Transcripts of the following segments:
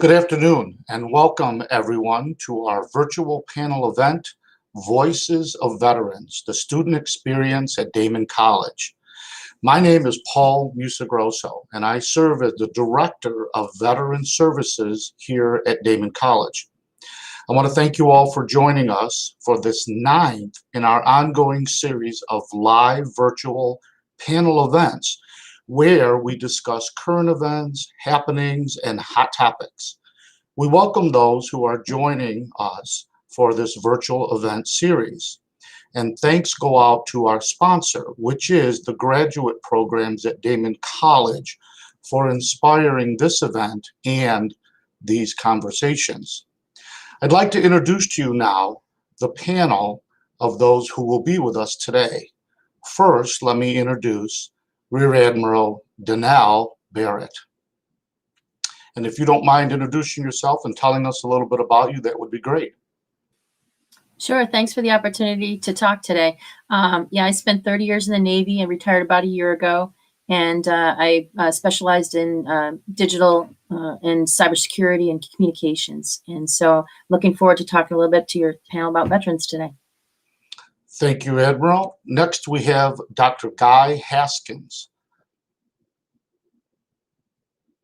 Good afternoon and welcome everyone to our virtual panel event, Voices of Veterans, the student experience at Daemen College. My name is Paul Musagrosso and I serve as the Director of Veteran Services here at Daemen College. I want to thank you all for joining us for this ninth in our ongoing series of live virtual panel events where we discuss current events, happenings, and hot topics. We welcome those who are joining us for this virtual event series. And thanks go out to our sponsor, which is the graduate programs at Daemen College, for inspiring this event and these conversations. I'd like to introduce to you now the panel of those who will be with us today. First, let me introduce Rear Admiral Danielle Barrett. And if you don't mind introducing yourself and telling us a little bit about you, that would be great. Sure. Thanks for the opportunity to talk today. I spent 30 years in the Navy and retired about a year ago. And I specialized in digital and cybersecurity and communications. And so looking forward to talking a little bit to your panel about veterans today. Thank you, Admiral. Next, we have Dr. Guy Haskins.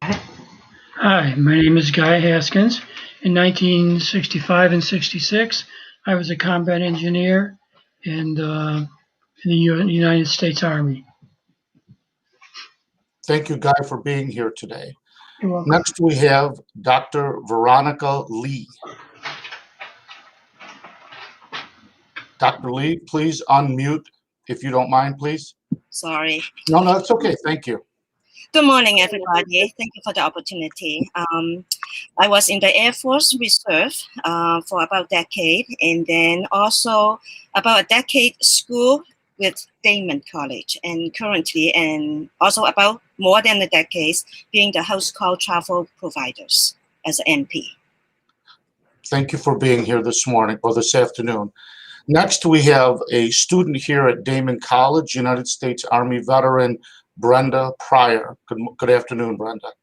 Hi, my name is Guy Haskins. In 1965 and 66, I was a combat engineer in the United States Army. Thank you, Guy, for being here today. You're welcome. Next, we have Dr. Veronica Lee. Dr. Lee, please unmute if you don't mind, please. Sorry. No, it's okay. Thank you. Good morning, everybody. Thank you for the opportunity. I was in the Air Force Reserve for about a decade, and then also about a decade school with Daemen College, and currently, and also about more than a decade being the house call travel providers as an MP. Thank you for being here this morning or this afternoon. Next, we have a student here at Daemen College, United States Army veteran, Brenda Pryor. Good afternoon, Brenda.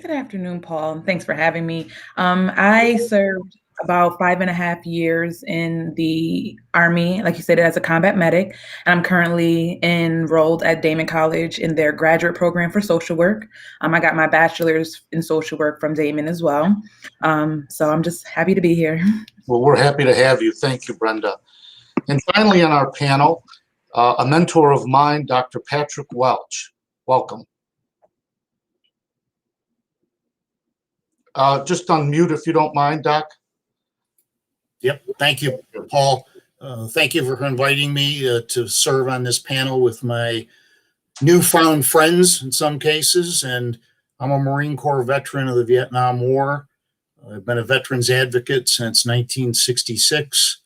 Good afternoon, Paul. Thanks for having me. I served about 5.5 years in the Army, like you said, as a combat medic. And I'm currently enrolled at Daemen College in their graduate program for social work. I got my bachelor's in social work from Damon as well. So I'm just happy to be here. Well, we're happy to have you. Thank you, Brenda. And finally on our panel, a mentor of mine, Dr. Patrick Welch. Welcome. Just unmute if you don't mind, Doc. Yep. Thank you, Paul. Thank you for inviting me to serve on this panel with my newfound friends in some cases. And I'm a Marine Corps veteran of the Vietnam War. I've been a veterans advocate since 1966.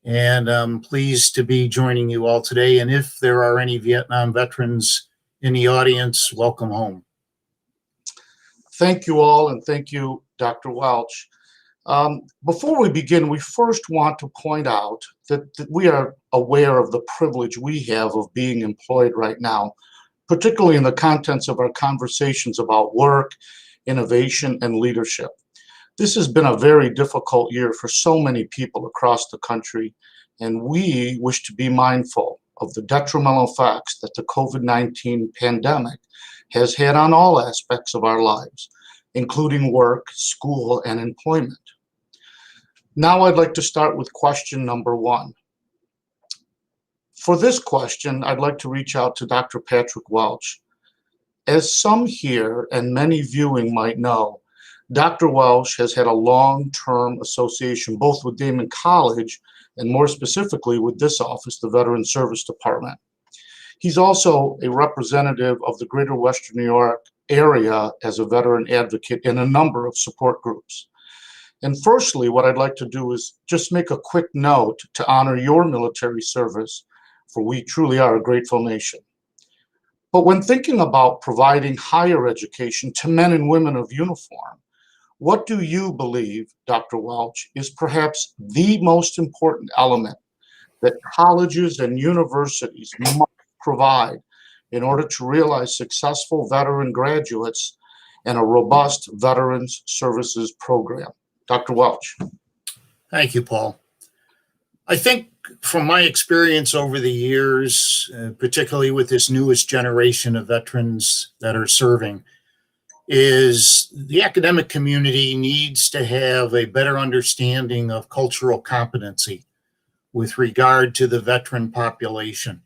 And I'm pleased to be joining you all today. And if there are any Vietnam veterans in the audience, welcome home. Thank you all, and thank you, Dr. Welch. Before we begin, we first want to point out that we are aware of the privilege we have of being employed right now, particularly in the contents of our conversations about work, innovation, and leadership. This has been a very difficult year for so many people across the country, and we wish to be mindful of the detrimental effects that the COVID-19 pandemic has had on all aspects of our lives, including work, school, and employment. Now I'd like to start with question number one. For this question, I'd like to reach out to Dr. Patrick Welch. As some here and many viewing might know, Dr. Welch has had a long-term association both with Daemen College and more specifically with this office, the Veteran Service Department. He's also a representative of the Greater Western New York area as a veteran advocate in a number of support groups. And firstly, what I'd like to do is just make a quick note to honor your military service, for we truly are a grateful nation. But when thinking about providing higher education to men and women of uniform, what do you believe, Dr. Welch, is perhaps the most important element that colleges and universities must provide in order to realize successful veteran graduates and a robust Veterans Services Program. Dr. Welch. Thank you, Paul. I think from my experience over the years, particularly with this newest generation of veterans that are serving, is the academic community needs to have a better understanding of cultural competency with regard to the veteran population.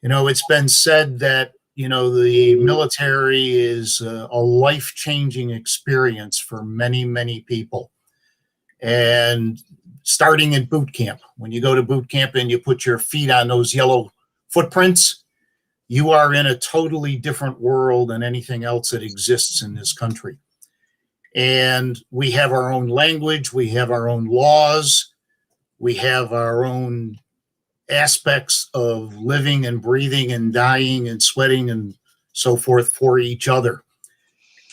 You know, it's been said that, you know, the military is a life-changing experience for many, many people. And starting in boot camp, when you go to boot camp and you put your feet on those yellow footprints, you are in a totally different world than anything else that exists in this country. And we have our own language, we have our own laws, we have our own aspects of living and breathing and dying and sweating and so forth for each other.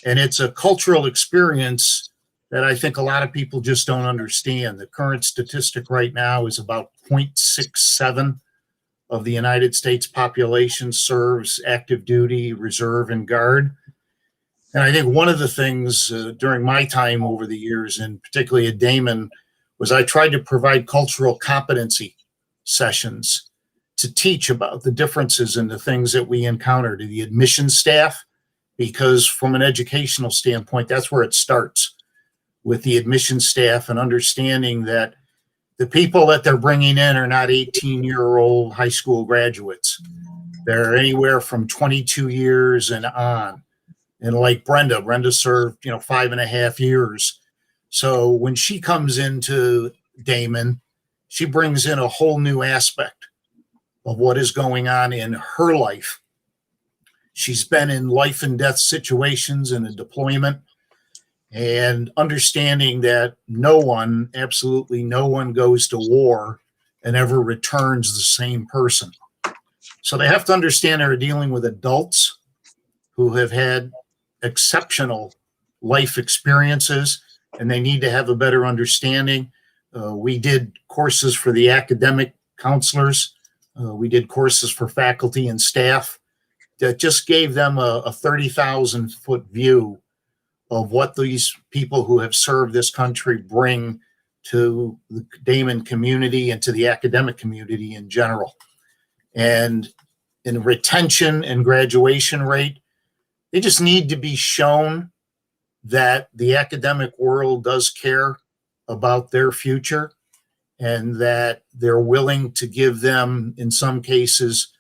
And it's a cultural experience that I think a lot of people just don't understand. The current statistic right now is about 0.67 of the United States population serves active duty, reserve, and guard. And I think one of the things during my time over the years, and particularly at Damon, was I tried to provide cultural competency sessions to teach about the differences in the things that we encounter to the admissions staff, because from an educational standpoint, that's where it starts, with the admissions staff and understanding that the people that they're bringing in are not 18-year-old high school graduates. They're anywhere from 22 years and on. And like Brenda served, 5.5 years. So when she comes into Daemen, she brings in a whole new aspect of what is going on in her life. She's been in life and death situations in a deployment, and understanding that absolutely no one goes to war and ever returns the same person. So they have to understand they're dealing with adults who have had exceptional life experiences, and they need to have a better understanding. We did courses for the academic counselors. We did courses for faculty and staff that just gave them a 30,000-foot view of what these people who have served this country bring to the Daemen community and to the academic community in general. And in retention and graduation rate, they just need to be shown that the academic world does care about their future and that they're willing to give them, in some cases,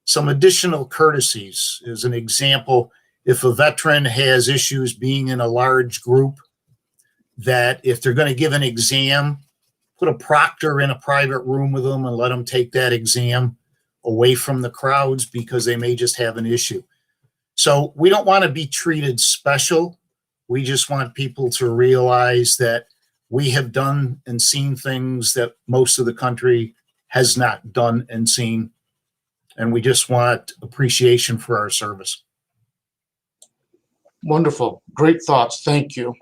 some additional courtesies. As an example, if a veteran has issues being in a large group, that if they're going to give an exam, put a proctor in a private room with them and let them take that exam away from the crowds because they may just have an issue. So we don't want to be treated special. We just want people to realize that we have done and seen things that most of the country has not done and seen. And we just want appreciation for our service. Wonderful. Great thoughts. Thank you.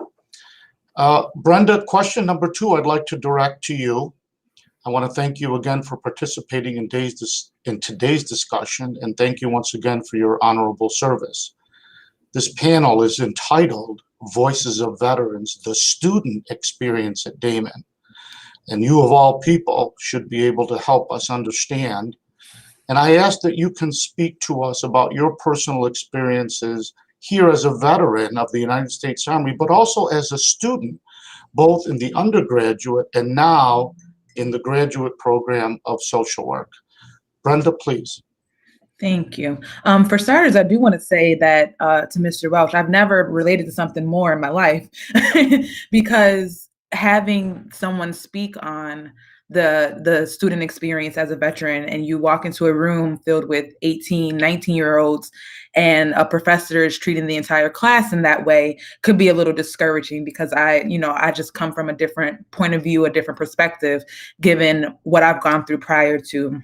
Brenda, question number 2, I'd like to direct to you. I want to thank you again for participating in today's discussion, and thank you once again for your honorable service. This panel is entitled Voices of Veterans, the Student Experience at Daemen. And you of all people should be able to help us understand. And I ask that you can speak to us about your personal experiences here as a veteran of the United States Army, but also as a student, both in the undergraduate and now in the graduate program of social work. Brenda, please. Thank you. For starters, I do want to say that to Mr. Welch, I've never related to something more in my life because having someone speak on the student experience as a veteran, and you walk into a room filled with 18, 19-year-olds, and a professor is treating the entire class in that way, could be a little discouraging because I just come from a different point of view, a different perspective, given what I've gone through prior to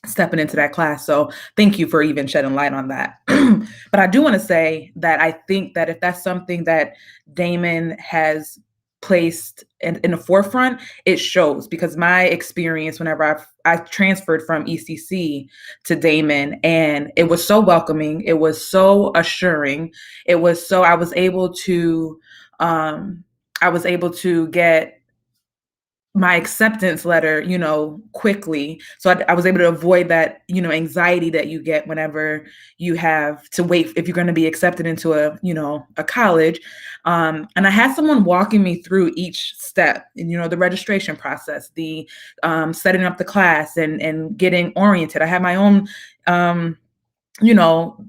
stepping into that class. So thank you for even shedding light on that. But I do want to say that I think that if that's something that Daemen has placed in the forefront, it shows, because my experience whenever I transferred from ECC to Daemen, and it was so welcoming, it was so assuring, it was so, I was able to get my acceptance letter, quickly. So I was able to avoid that, anxiety that you get whenever you have to wait if you're going to be accepted into a college. And I had someone walking me through each step, the registration process, the setting up the class and getting oriented. I had my own,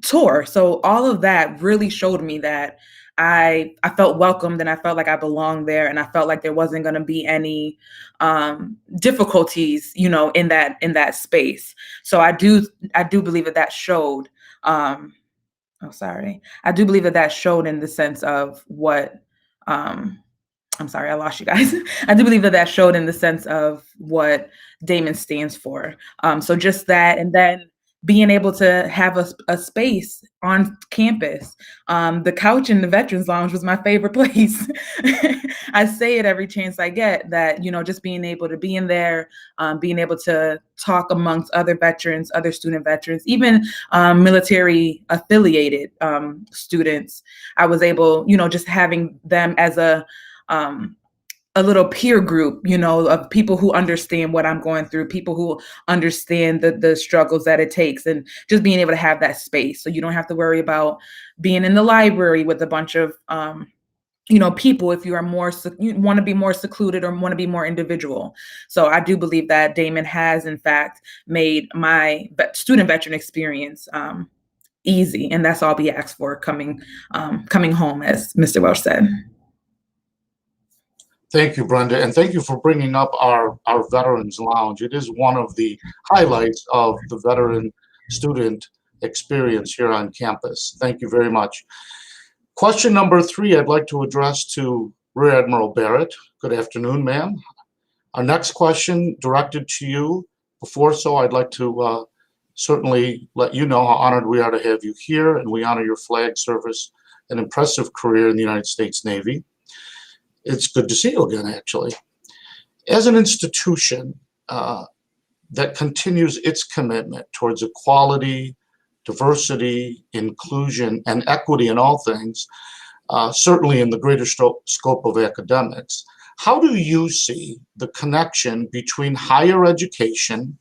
tour. So all of that really showed me that I felt welcomed, and I felt like I belonged there, and I felt like there wasn't going to be any difficulties, in that space. So I do believe that showed. I do believe that showed in the sense of what. I'm sorry, I lost you guys. I do believe that showed in the sense of what Daemen stands for. So just that, and then being able to have a space on campus. The couch in the Veterans Lounge was my favorite place. I say it every chance I get, that, just being able to be in there, being able to talk amongst other veterans, other student veterans, even military affiliated students. I was able, just having them as a little peer group, of people who understand what I'm going through, people who understand the struggles that it takes, and just being able to have that space. So you don't have to worry about being in the library with a bunch of, people if you are you want to be more secluded or want to be more individual. So I do believe that Daemen has, in fact, made my student veteran experience easy. And that's all we ask for coming home, as Mr. Welch said. Thank you, Brenda, and thank you for bringing up our Veterans Lounge. It is one of the highlights of the veteran student experience here on campus. Thank you very much. Question number 3, I'd like to address to Rear Admiral Barrett. Good afternoon, ma'am. Our next question directed to you. Before so, I'd like to certainly let you know how honored we are to have you here, and we honor your flag service and impressive career in the United States Navy. It's good to see you again, actually. As an institution that continues its commitment towards equality, diversity, inclusion, and equity in all things, certainly in the greater scope of academics, how do you see the connection between higher education,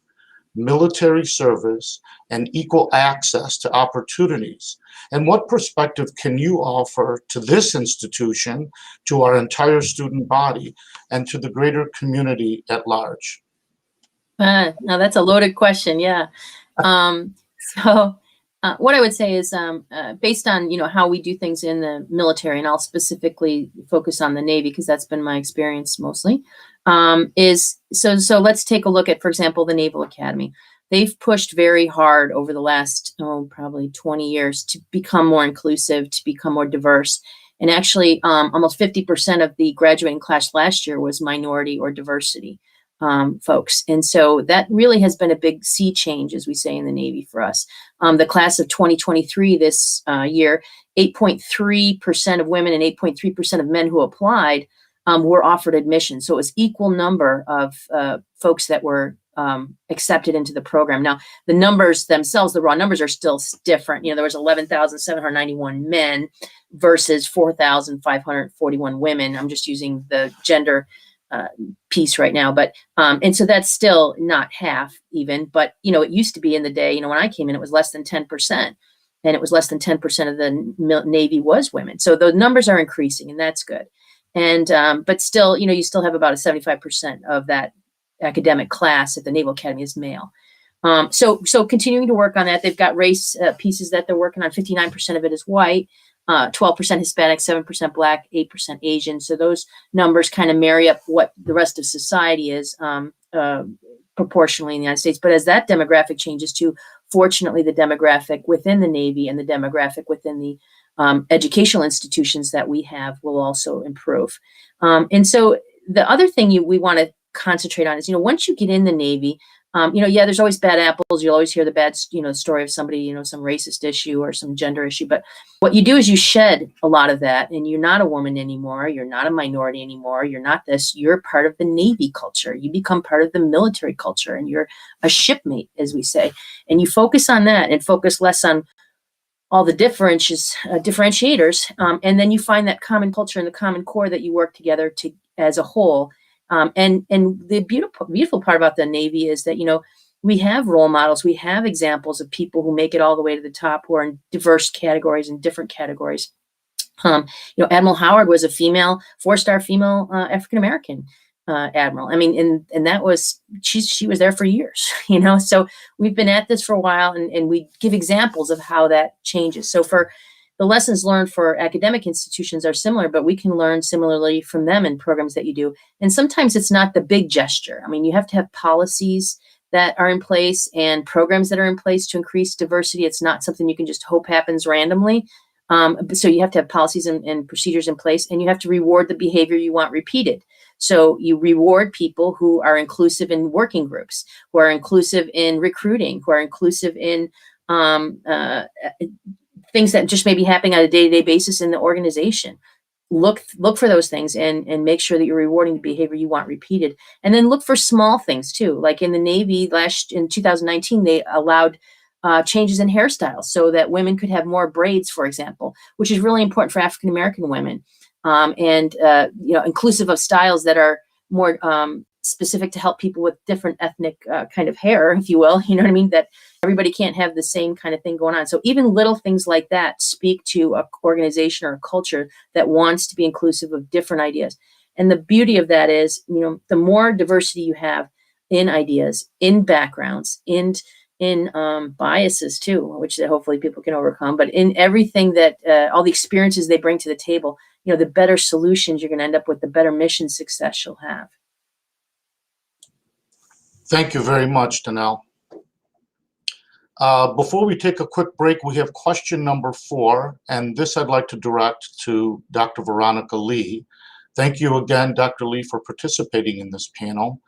military service, and equal access to opportunities? And what perspective can you offer to this institution, to our entire student body, and to the greater community at large? Now that's a loaded question. Yeah. What I would say is, based on, how we do things in the military, and I'll specifically focus on the Navy because that's been my experience mostly, so let's take a look at, for example, the Naval Academy. They've pushed very hard over the last, probably 20 years to become more inclusive, to become more diverse. And actually, almost 50% of the graduating class last year was minority or diversity folks. And so that really has been a big sea change, as we say in the Navy, for us. The class of 2023 this year, 8.3% of women and 8.3% of men who applied were offered admission. So it was equal number of folks that were accepted into the program. Now, the numbers themselves, the raw numbers, are still different. There was 11,791 men versus 4,541 women. I'm just using the gender piece right now, but and so that's still not half even. But it used to be in the day. When I came in, it was less than 10%, and it was less than 10% of the Navy was women. So the numbers are increasing, and that's good. And but still, you still have about a 75% of that academic class at the Naval Academy is male. So continuing to work on that. They've got race pieces that they're working on. 59% of it is white, 12% Hispanic, 7% Black, 8% Asian. So those numbers kind of marry up what the rest of society is proportionally in the United States. But as that demographic changes too, fortunately, the demographic within the Navy and the demographic within the educational institutions that we have will also improve. And so the other thing we want to concentrate on is, once you get in the Navy, Yeah, there's always bad apples. You'll always hear the bad, story of somebody, some racist issue or some gender issue. But what you do is you shed a lot of that, and you're not a woman anymore. You're not a minority anymore. You're not this. You're part of the Navy culture. You become part of the military culture, and you're a shipmate, as we say. And you focus on that and focus less on all the differentiators, and then you find that common culture and the common core that you work together to as a whole. And the beautiful part about the Navy is that we have role models, we have examples of people who make it all the way to the top, who are in diverse categories and different categories. Admiral Howard was a female, 4-star female African American admiral. I mean, and that was she was there for years. So we've been at this for a while, and we give examples of how that changes. So for the lessons learned for academic institutions are similar, but we can learn similarly from them in programs that you do. And sometimes it's not the big gesture. I mean, you have to have policies that are in place and programs that are in place to increase diversity. It's not something you can just hope happens randomly. So you have to have policies and procedures in place, and you have to reward the behavior you want repeated. So you reward people who are inclusive in working groups, who are inclusive in recruiting, who are inclusive in things that just may be happening on a day-to-day basis in the organization. Look for those things and make sure that you're rewarding the behavior you want repeated. And then look for small things too. Like in the Navy in 2019, they allowed changes in hairstyles so that women could have more braids, for example, which is really important for African American women. And inclusive of styles that are more specific to help people with different ethnic kind of hair, if you will. You know what I mean? That everybody can't have the same kind of thing going on. So even little things like that speak to an organization or a culture that wants to be inclusive of different ideas. And the beauty of that is, the more diversity you have in ideas, in backgrounds, in biases too, which hopefully people can overcome, but in everything that all the experiences they bring to the table, the better solutions you're going to end up with, the better mission success you'll have. Thank you very much, Danielle. Before we take a quick break, we have question number 4, and this I'd like to direct to Dr. Veronica Lee. Thank you again, Dr. Lee, for participating in this panel.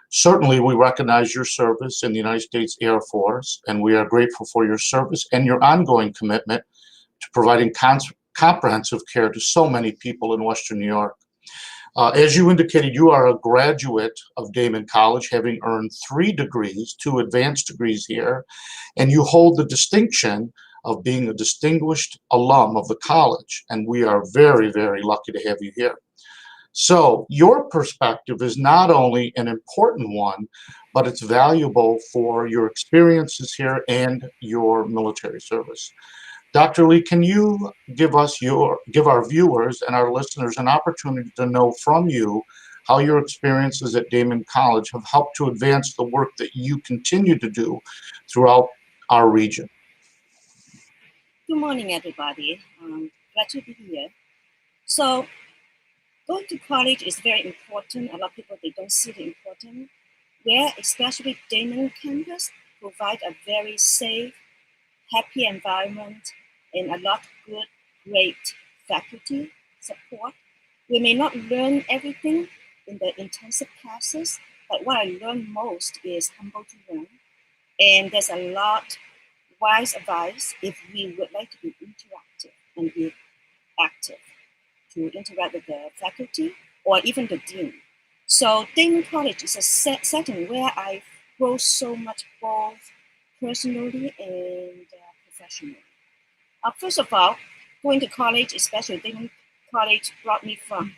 Certainly, we recognize your service in the United States Air Force, and we are grateful for your service and your ongoing commitment to providing comprehensive care to so many people in Western New York. As you indicated, you are a graduate of Daemen College, having earned 3 degrees, 2 advanced degrees here, and you hold the distinction of being a distinguished alum of the college, and we are very, very lucky to have you here. So your perspective is not only an important one, but it's valuable for your experiences here and your military service. Dr. Lee, can you give our viewers and our listeners an opportunity to know from you how your experiences at Daemen College have helped to advance the work that you continue to do throughout our region? Good morning, everybody. Glad to be here. So, going to college is very important. A lot of people, they don't see the importance. Where especially Daemen campus provide a very safe, happy environment and a lot of good, great faculty support. We may not learn everything in the intensive classes, but what I learned most is humble to learn. And there's a lot wise advice if we would like to be interactive and be active to interact with the faculty or even the dean. So Daemen College is a setting where I grow so much both personally and professionally. First of all, going to college, especially Daemen College, brought me from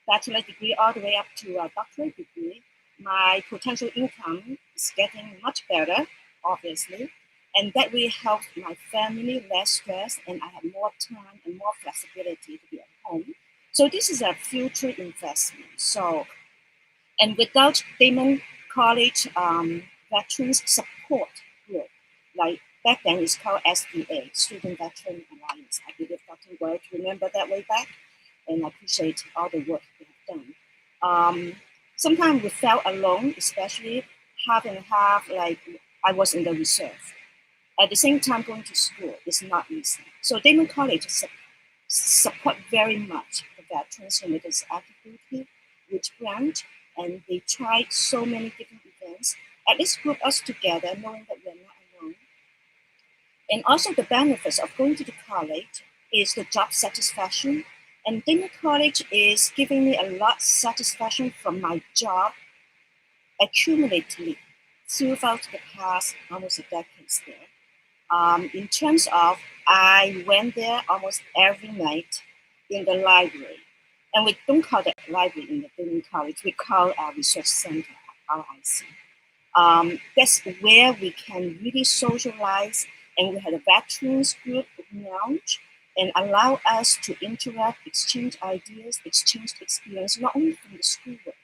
bachelor degree all the way up to a doctorate degree. My potential income is getting much better, obviously, and that really helped my family, less stress, and I have more time and more flexibility to be at home. So this is a future investment. So, and without Daemen College Veterans Support Group, like back then it's called SVA, Student Veteran Alliance. I believe Dr. Welch remember that way back, and I appreciate all the work they have done. Sometimes we felt alone, especially half and half, like I was in the reserve. At the same time, going to school is not easy. So Daemen College support very much the veterans who make us actively, which branch, and they tried so many different events. at least group us together, knowing that we're not alone. And also the benefits of going to the college is the job satisfaction. And Daemen College is giving me a lot of satisfaction from my job accumulatively throughout the past almost a decade there. In terms of, I went there almost every night in the library. And we don't call that library in the Daemen College, we call our research center, RIC. That's where we can really socialize, and we had a veterans group lounge and allow us to interact, exchange ideas, exchange experience, not only from the schoolwork,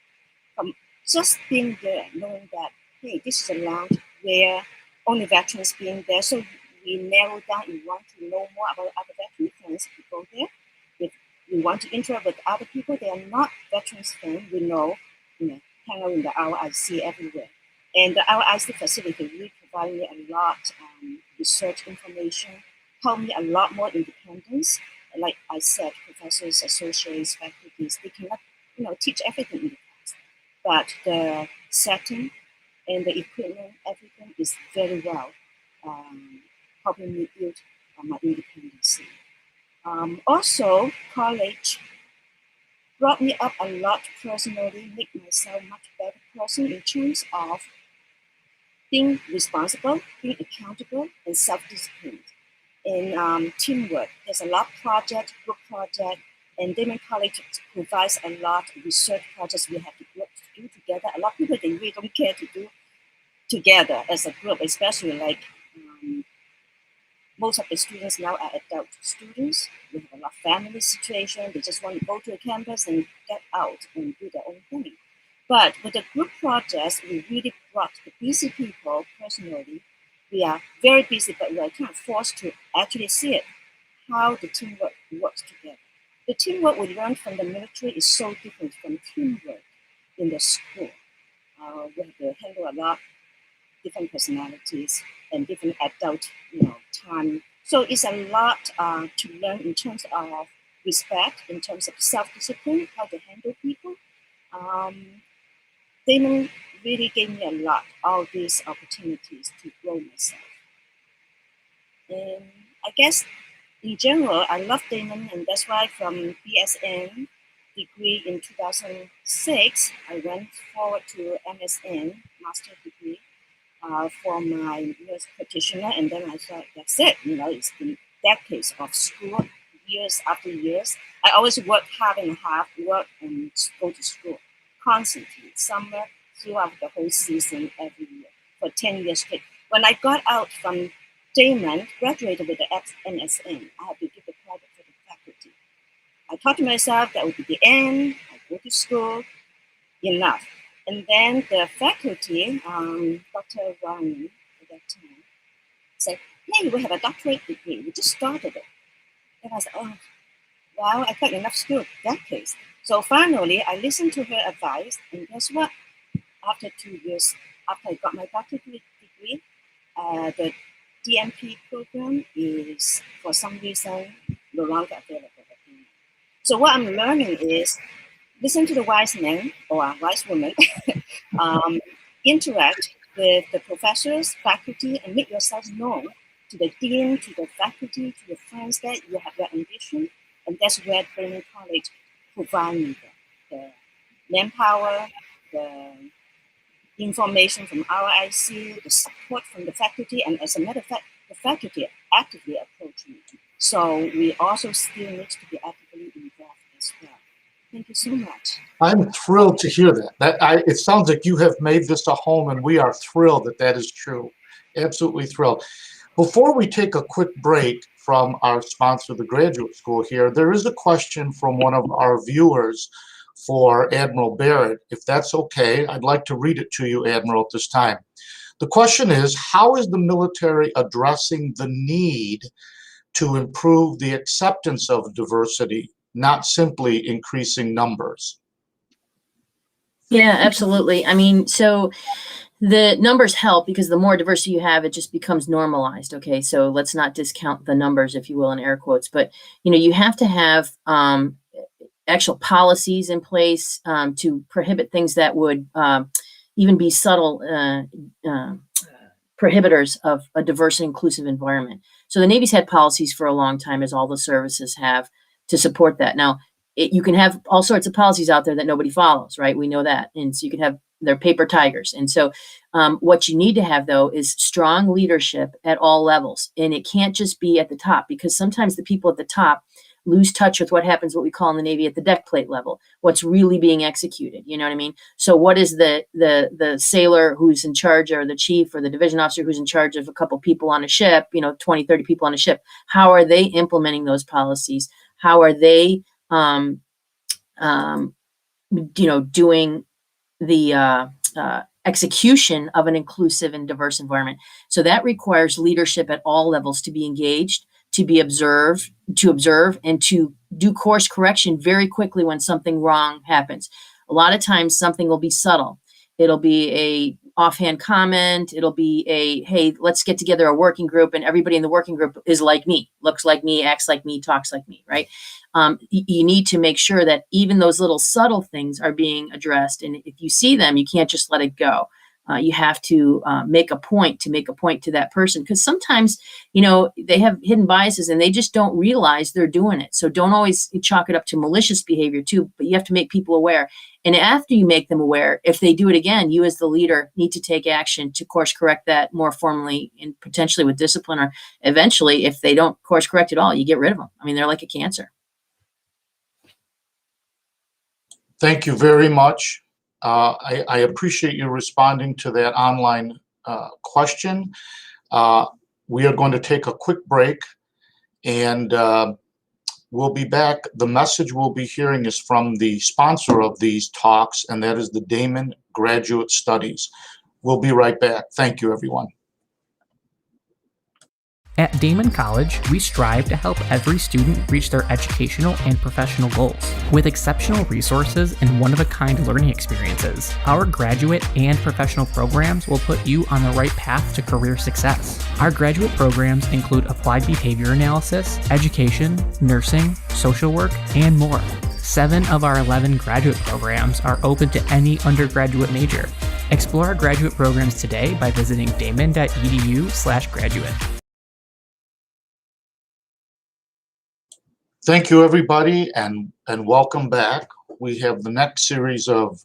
from just being there, knowing that, hey, this is a lounge where only veterans being there. So we narrow down and want to know more about other veteran friends. We go there. If we want to interact with other people, they are not veterans friends, we know, hang out in the RIC everywhere. And the RIC facility really provided me a lot research information, helped me a lot more independence. Like I said, professors, associates, faculties, they cannot, teach everything in the class. But the setting and the equipment, everything is very well helping me build my independence. Also, college brought me up a lot personally, make myself much better person in terms of being responsible, being accountable, and self-disciplined. In teamwork, there's a lot of project, group project, and Daemen College provides a lot of research projects we have to do together. A lot of people, they really don't care to do together as a group, especially like most of the students now are adult students. We have a lot of family situation. They just want to go to a campus and get out and do their own thing. But with the group projects, we really brought the busy people personally. We are very busy, but we are kind of forced to actually see it, how the teamwork works together. The teamwork we learned from the military is so different from teamwork in the school. We have to handle a lot of different personalities and different adult, time. So it's a lot to learn in terms of respect, in terms of self-discipline, how to handle people. Damon really gave me a lot, all these opportunities to grow myself. And I guess in general, I love Damon, and that's why from BSN degree in 2006, I went forward to MSN, master's degree, for my nurse practitioner, and then I thought, that's it. It's been decades of school, years after years. I always work half and half, work and go to school constantly, summer, throughout the whole season, every year, for 10 years straight. When I got out from Damon, graduated with the MSN, I had to give the credit for the faculty. I thought to myself, that would be the end. I go to school, enough. And then the faculty, Dr. Ryan at that time, said, hey, we have a doctorate degree. We just started it. And I said, oh, wow, I got enough school that case. So finally, I listened to her advice, and guess what? After 2 years, after I got my doctorate degree, the DMP program is, for some reason, no longer available. So what I'm learning is, listen to the wise man or wise woman, interact with the professors, faculty, and make yourself known to the dean, to the faculty, to your friends that you have that ambition. And that's where Daemen College provides me the manpower, the information from RIC, the support from the faculty, and as a matter of fact, the faculty actively approach me. So we also still need to be actively involved as well. Thank you so much. I'm thrilled to hear that. It sounds like you have made this a home, and we are thrilled that that is true. Absolutely thrilled. Before we take a quick break from our sponsor, the graduate school here, there is a question from one of our viewers for Admiral Barrett. If that's okay, I'd like to read it to you, Admiral, at this time. The question is, how is the military addressing the need to improve the acceptance of diversity, not simply increasing numbers? Yeah, absolutely. I mean, so the numbers help because the more diversity you have, it just becomes normalized. Okay, so let's not discount the numbers, if you will, in air quotes. But you have to have actual policies in place to prohibit things that would even be subtle prohibitors of a diverse and inclusive environment. So the Navy's had policies for a long time, as all the services have, to support that. Now, you can have all sorts of policies out there that nobody follows, right? We know that. And so you can have, they're paper tigers. And so what you need to have, though, is strong leadership at all levels. And it can't just be at the top, because sometimes the people at the top lose touch with what happens, what we call in the Navy at the deck plate level, what's really being executed. You know what I mean? So what is the sailor who's in charge, or the chief or the division officer who's in charge of a couple people on a ship, 20, 30 people on a ship? How are they implementing those policies? How are they, doing the execution of an inclusive and diverse environment? So that requires leadership at all levels to be engaged, to observe, and to do course correction very quickly when something wrong happens. A lot of times something will be subtle. It'll be a offhand comment. It'll be a, hey, let's get together a working group, and everybody in the working group is like me, looks like me, acts like me, talks like me, right? You need to make sure that even those little subtle things are being addressed. And if you see them, you can't just let it go. You have to make a point to that person, because sometimes, they have hidden biases and they just don't realize they're doing it. So don't always chalk it up to malicious behavior too, but you have to make people aware. And after you make them aware, if they do it again, you as the leader need to take action to course correct that more formally, and potentially with discipline, or eventually, if they don't course correct at all, you get rid of them. I mean, they're like a cancer. Thank you very much. I appreciate you responding to that online question. We are going to take a quick break, and we'll be back. The message we'll be hearing is from the sponsor of these talks, and that is the Daemen Graduate Studies. We'll be right back. Thank you, everyone. At Daemen College, we strive to help every student reach their educational and professional goals. With exceptional resources and one-of-a-kind learning experiences, our graduate and professional programs will put you on the right path to career success. Our graduate programs include applied behavior analysis, education, nursing, social work, and more. 7 of our 11 graduate programs are open to any undergraduate major. Explore our graduate programs today by visiting daemen.edu/graduate. Thank you, everybody, and welcome back. We have the next series of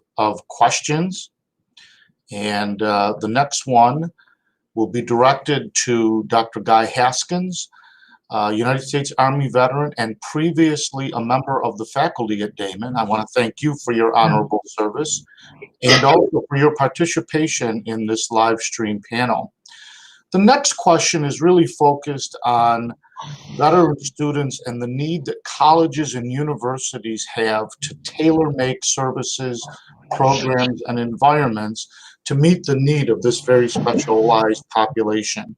questions, and the next one will be directed to Dr. Guy Haskins, United States Army veteran and previously a member of the faculty at Daemen. I want to thank you for your honorable service and also for your participation in this live stream panel. The next question is really focused on veteran students and the need that colleges and universities have to tailor-make services, programs, and environments to meet the need of this very specialized population.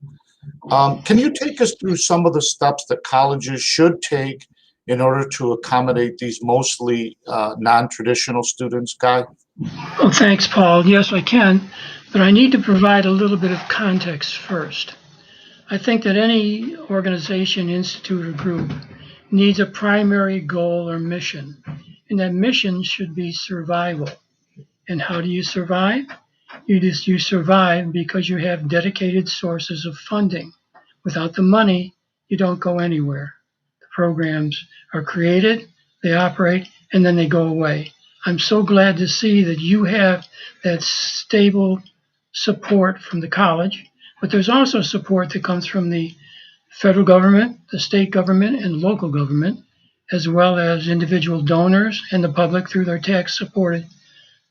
Can you take us through some of the steps that colleges should take in order to accommodate these mostly non-traditional students, Guy? Well, thanks, Paul. Yes, I can, but I need to provide a little bit of context first. I think that any organization, institute, or group needs a primary goal or mission, and that mission should be survival. And how do you survive? You survive because you have dedicated sources of funding. Without the money, you don't go anywhere. The programs are created, they operate, and then they go away. I'm so glad to see that you have that stable support from the college. But there's also support that comes from the federal government, the state government, and local government, as well as individual donors and the public through their tax-supported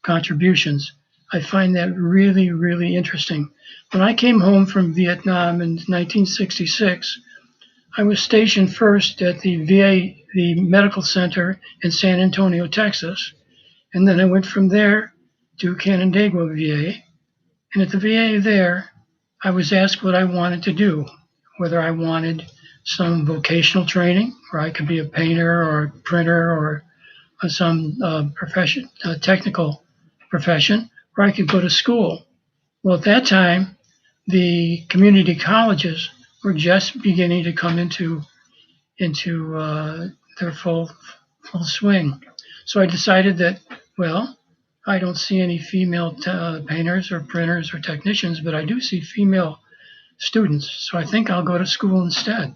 contributions. I find that really, really interesting. When I came home from Vietnam in 1966, I was stationed first at the VA, the medical center in San Antonio, Texas, and then I went from there to Canandaigua VA. And at the VA there, I was asked what I wanted to do, whether I wanted some vocational training, where I could be a painter or a printer or some technical profession, or I could go to school. Well, at that time, the community colleges were just beginning to come into their full swing. So I decided that, well, I don't see any female painters or printers or technicians, but I do see female students. So I think I'll go to school instead.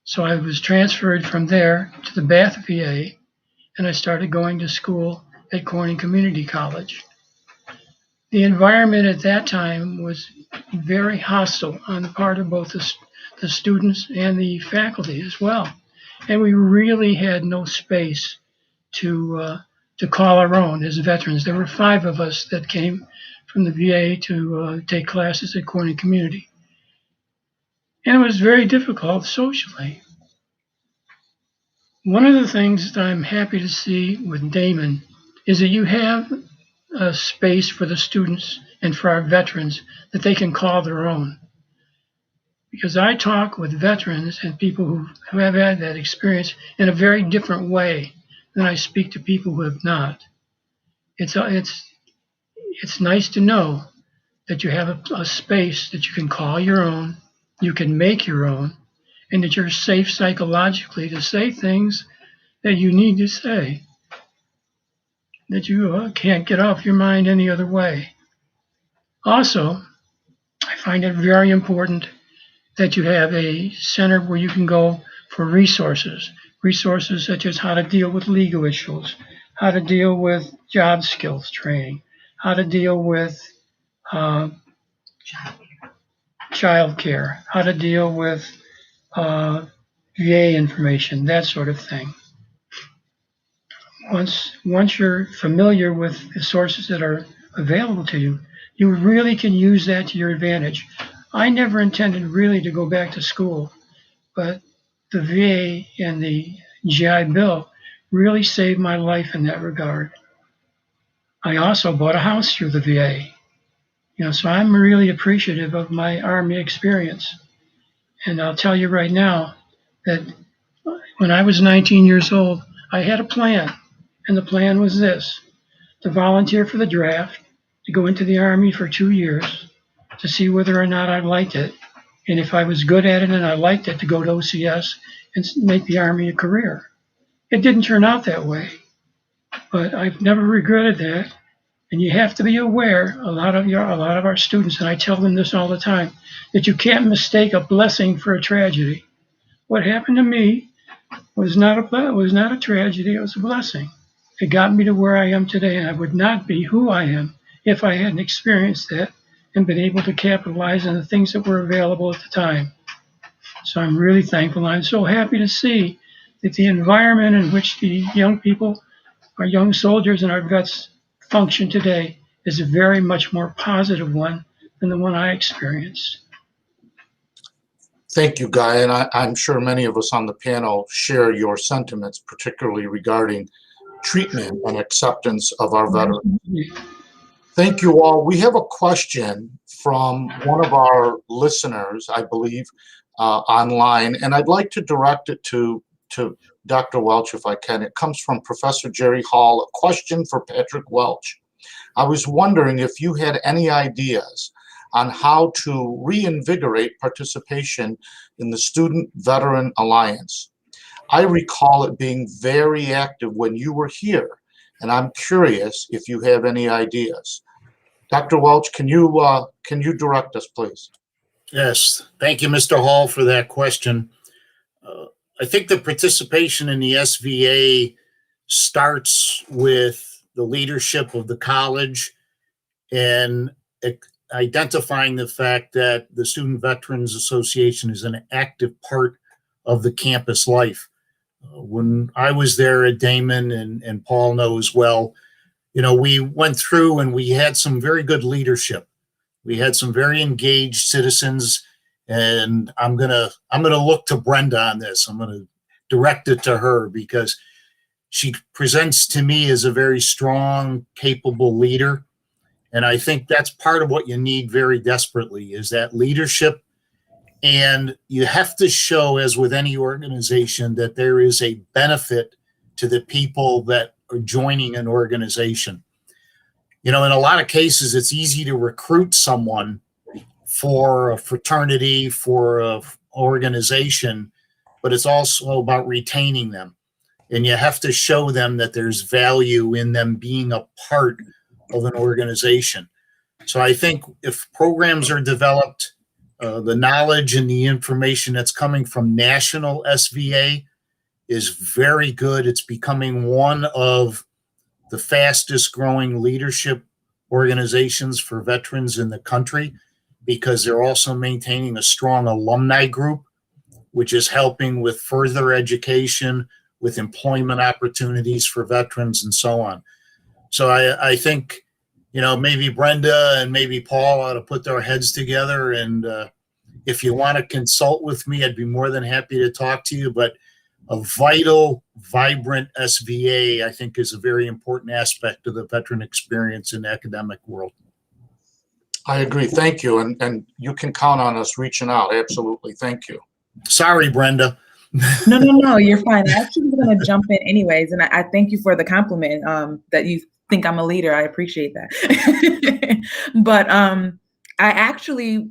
So I was transferred from there to the Bath VA, and I started going to school at Corning Community College. The environment at that time was very hostile on the part of both the students and the faculty as well. And we really had no space to call our own as veterans. There were 5 of us that came from the VA to take classes at Corning Community. And it was very difficult socially. One of the things that I'm happy to see with Damon is that you have a space for the students and for our veterans that they can call their own. Because I talk with veterans and people who have had that experience in a very different way than I speak to people who have not. It's nice to know that you have a space that you can call your own, you can make your own, and that you're safe psychologically to say things that you need to say, that you can't get off your mind any other way. Also, I find it very important that you have a center where you can go for resources such as how to deal with legal issues, how to deal with job skills training, how to deal with child care, how to deal with VA information, that sort of thing. Once you're familiar with the sources that are available to you, you really can use that to your advantage. I never intended really to go back to school, but the VA and the GI Bill really saved my life in that regard. I also bought a house through the VA. So I'm really appreciative of my Army experience. And I'll tell you right now that when I was 19 years old, I had a plan. And the plan was this: to volunteer for the draft, to go into the Army for 2 years, to see whether or not I liked it. And if I was good at it and I liked it, to go to OCS and make the Army a career. It didn't turn out that way, but I've never regretted that. And you have to be aware, a lot of our students, and I tell them this all the time, that you can't mistake a blessing for a tragedy. What happened to me was not a tragedy, it was a blessing. It got me to where I am today, and I would not be who I am if I hadn't experienced that and been able to capitalize on the things that were available at the time. So I'm really thankful. I'm so happy to see that the environment in which the young people, our young soldiers and our vets function today is a very much more positive one than the one I experienced. Thank you, Guy, and I'm sure many of us on the panel share your sentiments, particularly regarding treatment and acceptance of our veterans. Thank you all. We have a question from one of our listeners, I believe, online, and I'd like to direct it to Dr. Welch if I can. It comes from Professor Jerry Hall, a question for Patrick Welch. I was wondering if you had any ideas on how to reinvigorate participation in the Student Veteran Alliance. I recall it being very active when you were here, and I'm curious if you have any ideas. Dr. Welch, can you direct us, please? Yes, thank you, Mr. Hall, for that question. I think the participation in the SVA starts with the leadership of the college and identifying the fact that the Student Veterans Association is an active part of the campus life. When I was there at Damon, and Paul knows well, we went through and we had some very good leadership. We had some very engaged citizens, and I'm gonna look to Brenda on this. I'm gonna direct it to her because she presents to me as a very strong, capable leader. And I think that's part of what you need very desperately is that leadership. And you have to show, as with any organization, that there is a benefit to the people that are joining an organization. In a lot of cases, it's easy to recruit someone for a fraternity, for an organization, but it's also about retaining them. And you have to show them that there's value in them being a part of an organization. So I think if programs are developed, the knowledge and the information that's coming from national SVA is very good. It's becoming one of the fastest growing leadership organizations for veterans in the country, because they're also maintaining a strong alumni group, which is helping with further education, with employment opportunities for veterans and so on. So I think, maybe Brenda and maybe Paul ought to put their heads together. And if you want to consult with me, I'd be more than happy to talk to you. But a vital, vibrant SVA, I think, is a very important aspect of the veteran experience in the academic world. I agree. Thank you. And you can count on us reaching out. Absolutely. Thank you. Sorry, Brenda. No, you're fine. I actually was going to jump in anyways. And I thank you for the compliment that you think I'm a leader. I appreciate that. But I actually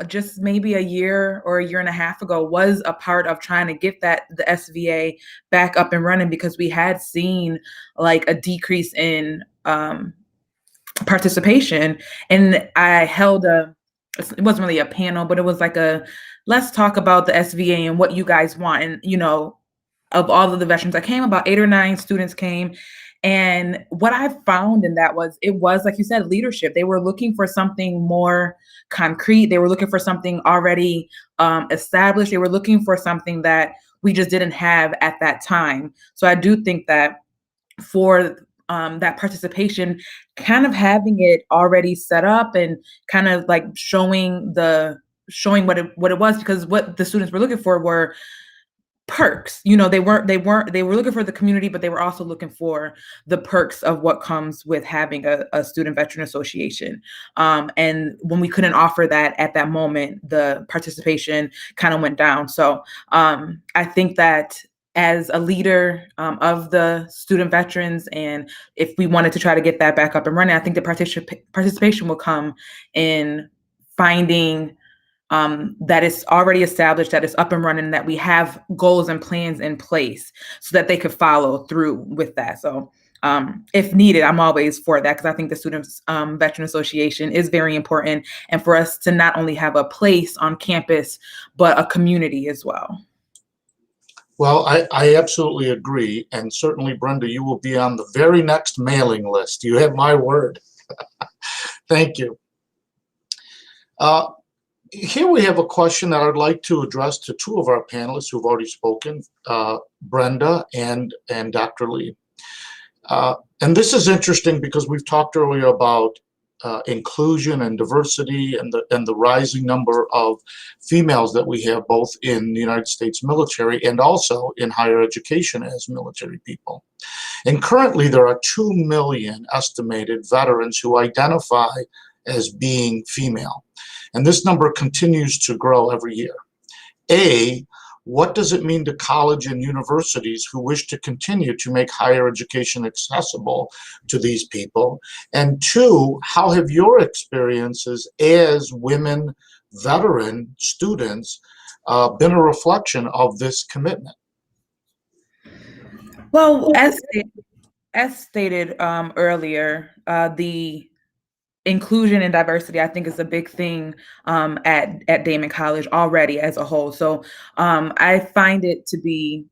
just maybe a year or a year and a half ago was a part of trying to get the SVA back up and running, because we had seen like a decrease in participation. And I held it wasn't really a panel, but it was like let's talk about the SVA and what you guys want. And, of all of the veterans that came, about 8 or 9 students came. And what I found in that it was, like you said, leadership. They were looking for something more concrete. They were looking for something already established. They were looking for something that we just didn't have at that time. So I do think that for that participation, kind of having it already set up and kind of like showing what it was, because what the students were looking for were perks. They were looking for the community, but they were also looking for the perks of what comes with having a student veteran association. And when we couldn't offer that at that moment, the participation kind of went down. So I think that as a leader of the student veterans, and if we wanted to try to get that back up and running, I think the participation will come in finding that it's already established, that it's up and running, that we have goals and plans in place so that they could follow through with that. So if needed, I'm always for that, because I think the Students Veteran Association is very important, and for us to not only have a place on campus, but a community as well. Well, I absolutely agree. And certainly, Brenda, you will be on the very next mailing list. You have my word. Thank you. Here we have a question that I'd like to address to 2 of our panelists who've already spoken, Brenda and Dr. Lee. And this is interesting because we've talked earlier about inclusion and diversity and the rising number of females that we have both in the United States military and also in higher education as military people. And currently there are 2 million estimated veterans who identify as being female. And this number continues to grow every year. A, what does it mean to college and universities who wish to continue to make higher education accessible to these people? And 2, how have your experiences as women veteran students been a reflection of this commitment? Well, as stated earlier, the inclusion and diversity, I think, is a big thing at Daemen College already as a whole. So I find it to be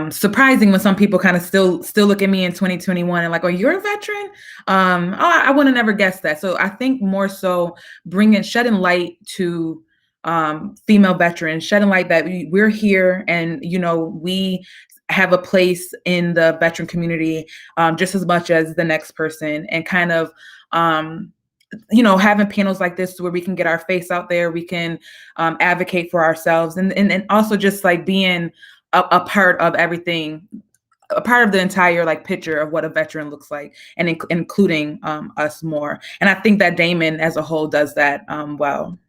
surprising when some people kind of still look at me in 2021 and like, oh, you're a veteran? I would have never guessed that. So I think more so shedding light to female veterans, shedding light that we're here and, we have a place in the veteran community just as much as the next person, and kind of having panels like this where we can get our face out there, we can advocate for ourselves, and also just like being a part of everything, a part of the entire like picture of what a veteran looks like, and including us more. And I think that Damon as a whole does that well.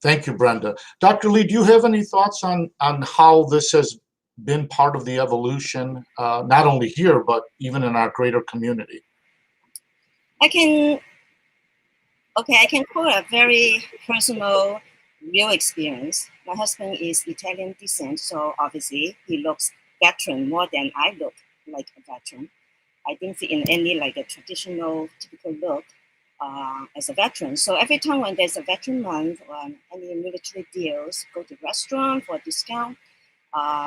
Thank you, Brenda. Dr. Lee, do you have any thoughts on how this has been part of the evolution, not only here, but even in our greater community? I can quote a very personal, real experience. My husband is Italian descent, so obviously he looks veteran more than I look. like a veteran. I didn't fit in any like a traditional typical look as a veteran. So every time when there's a veteran month or any military deals, go to restaurant for a discount,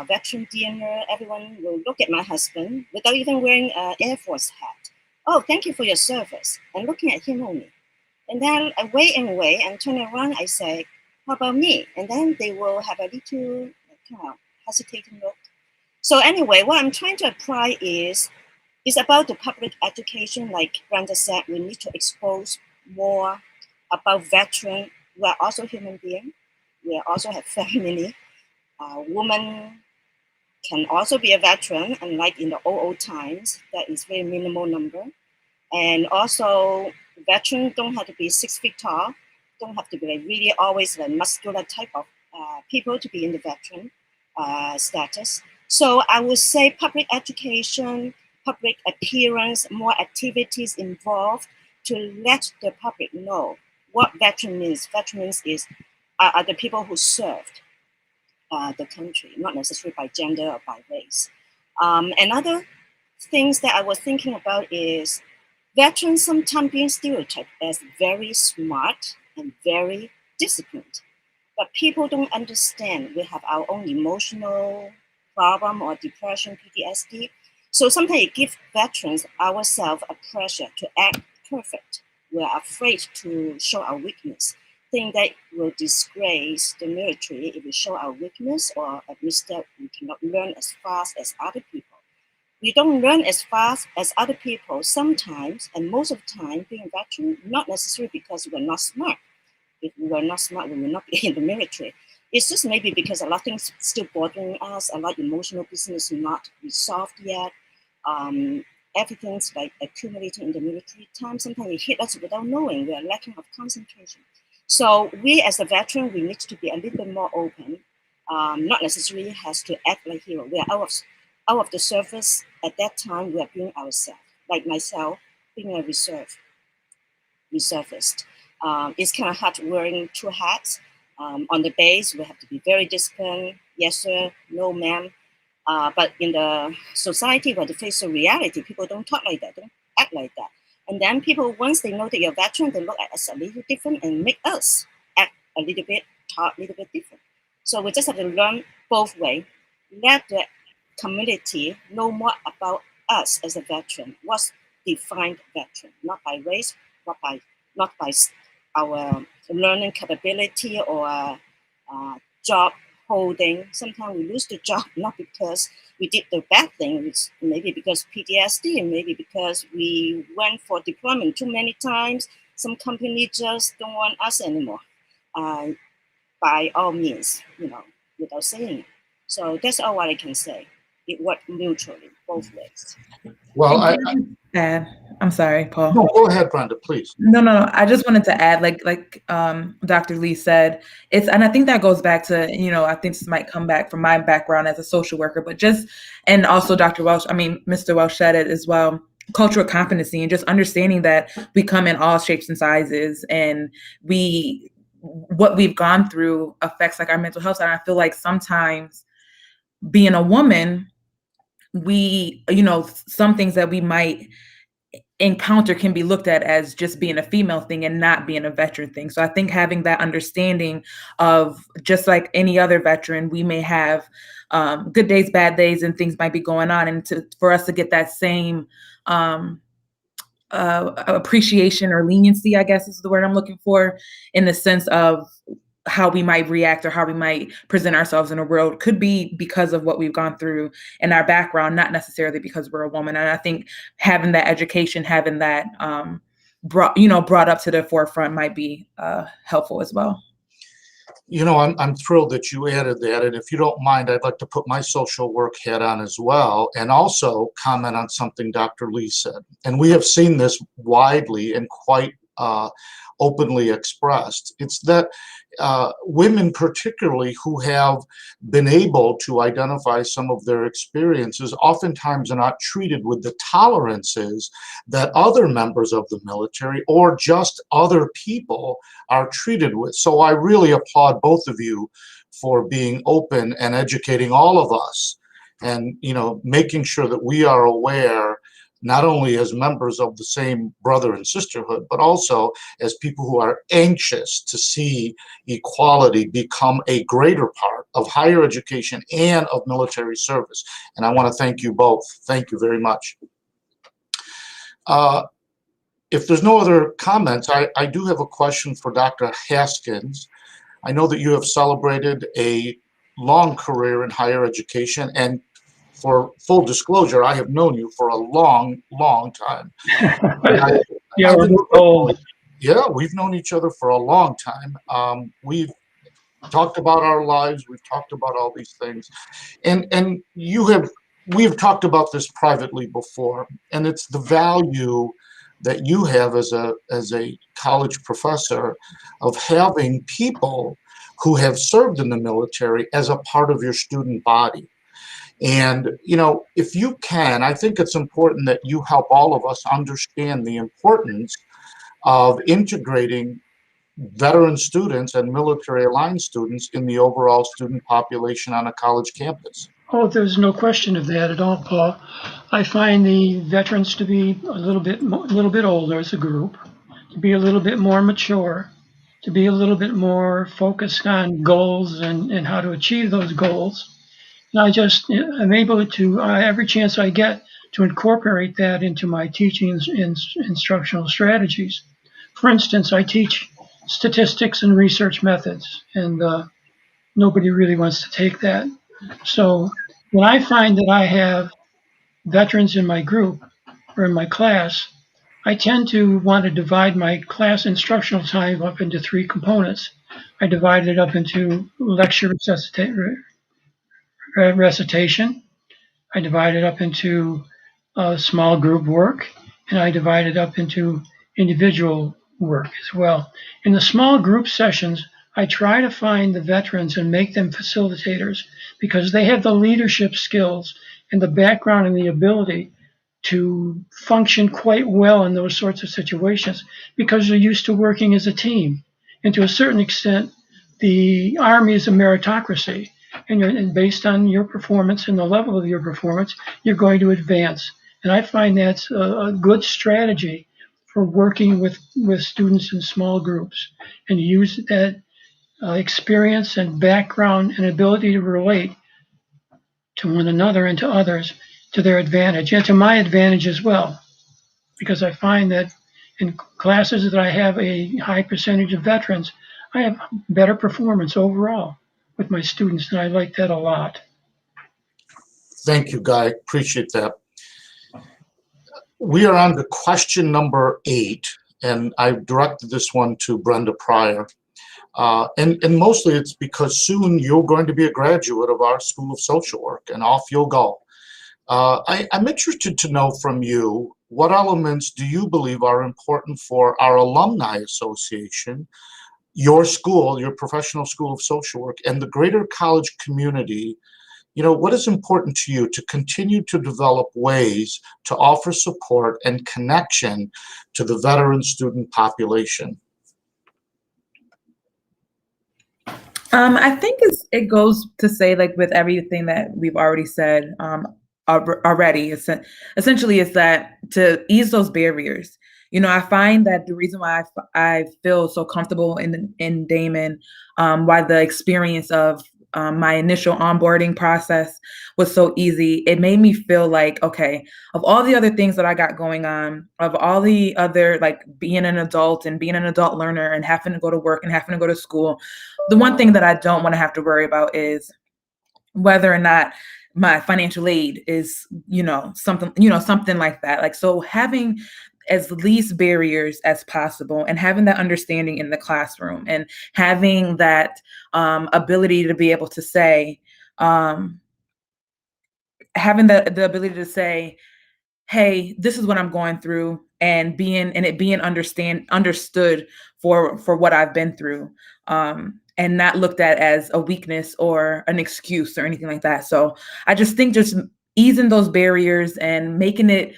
veteran dinner, everyone will look at my husband without even wearing an Air Force hat. Oh, thank you for your service. And looking at him only. And then I wait and wait and turn around, I say, how about me? And then they will have a little kind of hesitating look. So anyway, what I'm trying to apply is about the public education. Like Brenda said, we need to expose more about veterans. We are also human beings. We also have family. Women can also be a veteran, unlike in the old times, that is very minimal number. And also, veterans don't have to be 6 feet tall, don't have to be like really always the muscular type of people to be in the veteran status. So I would say public education, public appearance, more activities involved to let the public know what veteran means. Veterans are the people who served the country, not necessarily by gender or by race. Another things that I was thinking about is veterans sometimes being stereotyped as very smart and very disciplined, but people don't understand we have our own emotional problem or depression, PTSD. So sometimes it gives veterans ourselves a pressure to act perfect. We're afraid to show our weakness, think that will disgrace the military if we show our weakness or a misstep. We cannot learn as fast as other people. We don't learn as fast as other people sometimes, and most of the time being a veteran, not necessarily because we're not smart. If we were not smart, we would not be in the military. It's just maybe because a lot of things still bothering us, a lot of emotional business not resolved yet. Everything's like accumulating in the military time. Sometimes it hit us without knowing. We are lacking of concentration. So we as a veteran, we need to be a little bit more open. Not necessarily has to act like hero. We are out of the service at that time. We are being ourselves. Like myself, being a reservist. It's kind of hard wearing 2 hats. On the base, we have to be very disciplined. Yes, sir. No, ma'am. But in the society where they face the reality, people don't talk like that, don't act like that. And then people, once they know that you're a veteran, they look at us a little different and make us act a little bit, talk a little bit different. So we just have to learn both ways. Let the community know more about us as a veteran. What's defined veteran? Not by race, not by our learning capability or job holding. Sometimes we lose the job not because we did the bad thing, it's maybe because PTSD, and maybe because we went for deployment too many times. Some company just don't want us anymore. By all means, without saying it. So that's all what I can say. It worked mutually, both ways. Well, I'm sorry, Paul. No, go ahead, Brenda, please. No. I just wanted to add, like Dr. Lee said, and I think that goes back to, I think this might come back from my background as a social worker, but and also Mr. Welch said it as well, cultural competency and just understanding that we come in all shapes and sizes, and what we've gone through affects like our mental health. And I feel like sometimes being a woman, some things that we might encounter can be looked at as just being a female thing and not being a veteran thing. So I think having that understanding of, just like any other veteran, we may have good days, bad days, and things might be going on. And for us to get that same appreciation or leniency, I guess is the word I'm looking for, in the sense of how we might react or how we might present ourselves in a world, could be because of what we've gone through in our background, not necessarily because we're a woman. And I think having that education, having that brought up to the forefront might be helpful as well. I'm thrilled that you added that. And if you don't mind, I'd like to put my social work hat on as well, and also comment on something Dr. Lee said. And we have seen this widely and quite openly expressed. It's that women particularly who have been able to identify some of their experiences oftentimes are not treated with the tolerances that other members of the military or just other people are treated with. So I really applaud both of you for being open and educating all of us and, making sure that we are aware, not only as members of the same brother and sisterhood, but also as people who are anxious to see equality become a greater part of higher education and of military service. And I want to thank you both. Thank you very much. If there's no other comments, I do have a question for Dr. Haskins. I know that you have celebrated a long career in higher education, and for full disclosure, I have known you for a long, long time. Yeah, we're old. Yeah, we've known each other for a long time. We've talked about our lives. We've talked about all these things, and we've talked about this privately before, and it's the value that you have as a college professor of having people who have served in the military as a part of your student body. And, if you can, I think it's important that you help all of us understand the importance of integrating veteran students and military aligned students in the overall student population on a college campus. Oh, there's no question of that at all, Paul. I find the veterans to be a little bit older as a group, to be a little bit more mature, to be a little bit more focused on goals and how to achieve those goals. And I'm able to, every chance I get, to incorporate that into my teaching and instructional strategies. For instance, I teach statistics and research methods, and nobody really wants to take that. So when I find that I have veterans in my group or in my class, I tend to want to divide my class instructional time up into three components. I divide it up into lecture recitation. I divide it up into small group work, and I divide it up into individual work as well. In the small group sessions, I try to find the veterans and make them facilitators because they have the leadership skills and the background and the ability to function quite well in those sorts of situations because they're used to working as a team. And to a certain extent, the Army is a meritocracy. And based on your performance and the level of your performance, you're going to advance. And I find that's a good strategy for working with students in small groups and use that experience and background and ability to relate to one another and to others to their advantage and to my advantage as well. Because I find that in classes that I have a high percentage of veterans, I have better performance overall with my students, and I like that a lot. Thank you, Guy. Appreciate that. We are on to question number 8, and I've directed this one to Brenda Pryor. And mostly it's because soon you're going to be a graduate of our School of Social Work, and off you'll go. I'm interested to know from you, what elements do you believe are important for our alumni association, your school, your professional School of Social Work, and the greater college community? What is important to you to continue to develop ways to offer support and connection to the veteran student population? I think it goes to say, like with everything that we've already said already, essentially is that to ease those barriers. I find that the reason why I feel so comfortable in Daemen, why the experience of my initial onboarding process was so easy, it made me feel like, okay, of all the other things that I got going on, of all the other, like being an adult and being an adult learner and having to go to work and having to go to school, the one thing that I don't want to have to worry about is whether or not my financial aid is, something like that. Like, so having as least barriers as possible and having that understanding in the classroom and having that ability to be able to say, having the ability to say, hey, this is what I'm going through, and it being understood for what I've been through, and not looked at as a weakness or an excuse or anything like that. So I just think just easing those barriers and making it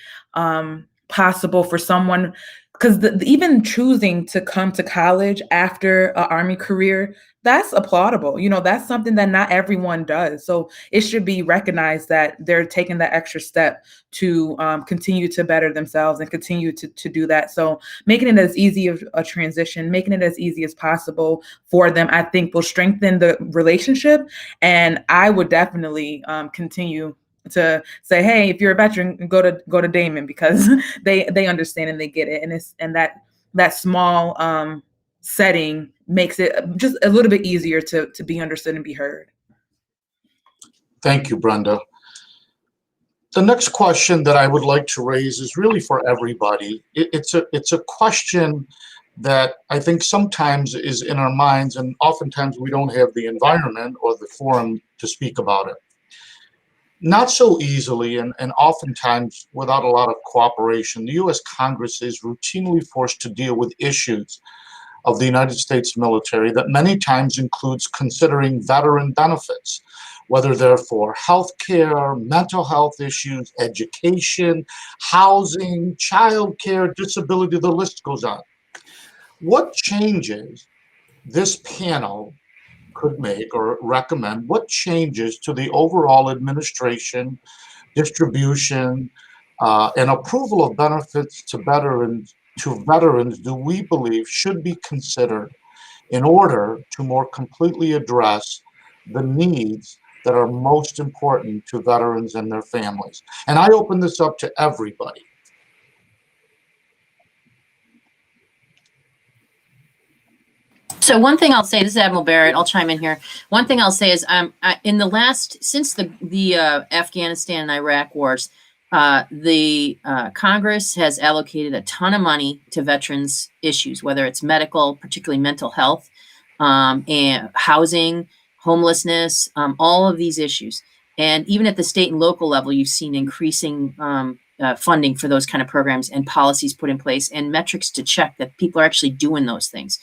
possible for someone, because even choosing to come to college after an Army career, that's applaudable. You know, that's something that not everyone does. So it should be recognized that they're taking that extra step to continue to better themselves and continue to do that. So making it as easy of a transition, making it as easy as possible for them, I think will strengthen the relationship. And I would definitely continue to say, hey, if you're a veteran, go to Daemen, because they understand and they get it. And that small setting makes it just a little bit easier to be understood and be heard. Thank you, Brenda. The next question that I would like to raise is really for everybody. It's a question that I think sometimes is in our minds, and oftentimes we don't have the environment or the forum to speak about it. Not so easily, and oftentimes without a lot of cooperation, the U.S. Congress is routinely forced to deal with issues of the United States military that many times includes considering veteran benefits, whether they're for health care, mental health issues, education, housing, child care, disability, the list goes on. What changes this panel could make or recommend, what changes to the overall administration, distribution, and approval of benefits to veterans do we believe should be considered in order to more completely address the needs that are most important to veterans and their families? And I open this up to everybody. So one thing I'll say, this is Admiral Barrett, I'll chime in here. One thing I'll say is since the Afghanistan and Iraq wars, the Congress has allocated a ton of money to veterans issues, whether it's medical, particularly mental health, and housing, homelessness, all of these issues. And even at the state and local level, you've seen increasing funding for those kind of programs and policies put in place and metrics to check that people are actually doing those things.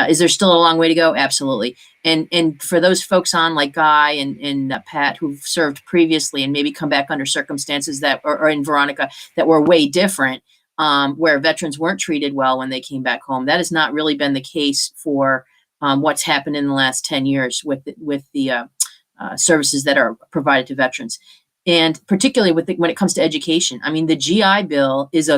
Is there still a long way to go? Absolutely. And for those folks on like Guy and Pat who've served previously and maybe come back under circumstances that, or in Veronica, that were way different, where veterans weren't treated well when they came back home. That has not really been the case for what's happened in the last 10 years with the services that are provided to veterans. And particularly when it comes to education, I mean, the GI Bill is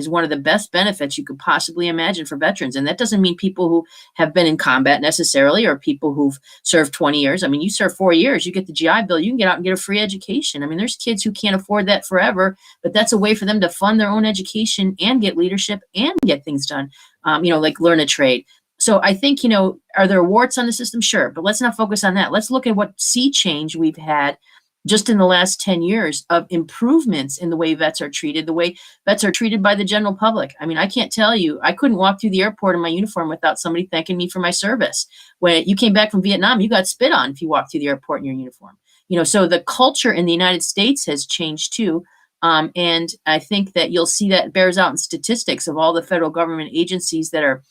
one of the best benefits you could possibly imagine for veterans. And that doesn't mean people who have been in combat necessarily, or people who've served 20 years. I mean, you serve 4 years, you get the GI Bill, you can get out and get a free education. I mean, there's kids who can't afford that forever, but that's a way for them to fund their own education and get leadership and get things done, like learn a trade. So I think, are there warts on the system? Sure, but let's not focus on that. Let's look at what sea change we've had just in the last 10 years of improvements in the way vets are treated, the way vets are treated by the general public. I mean, I can't tell you, I couldn't walk through the airport in my uniform without somebody thanking me for my service. When you came back from Vietnam, you got spit on if you walked through the airport in your uniform. So the culture in the United States has changed too. And I think that you'll see that bears out in statistics of all the federal government agencies that are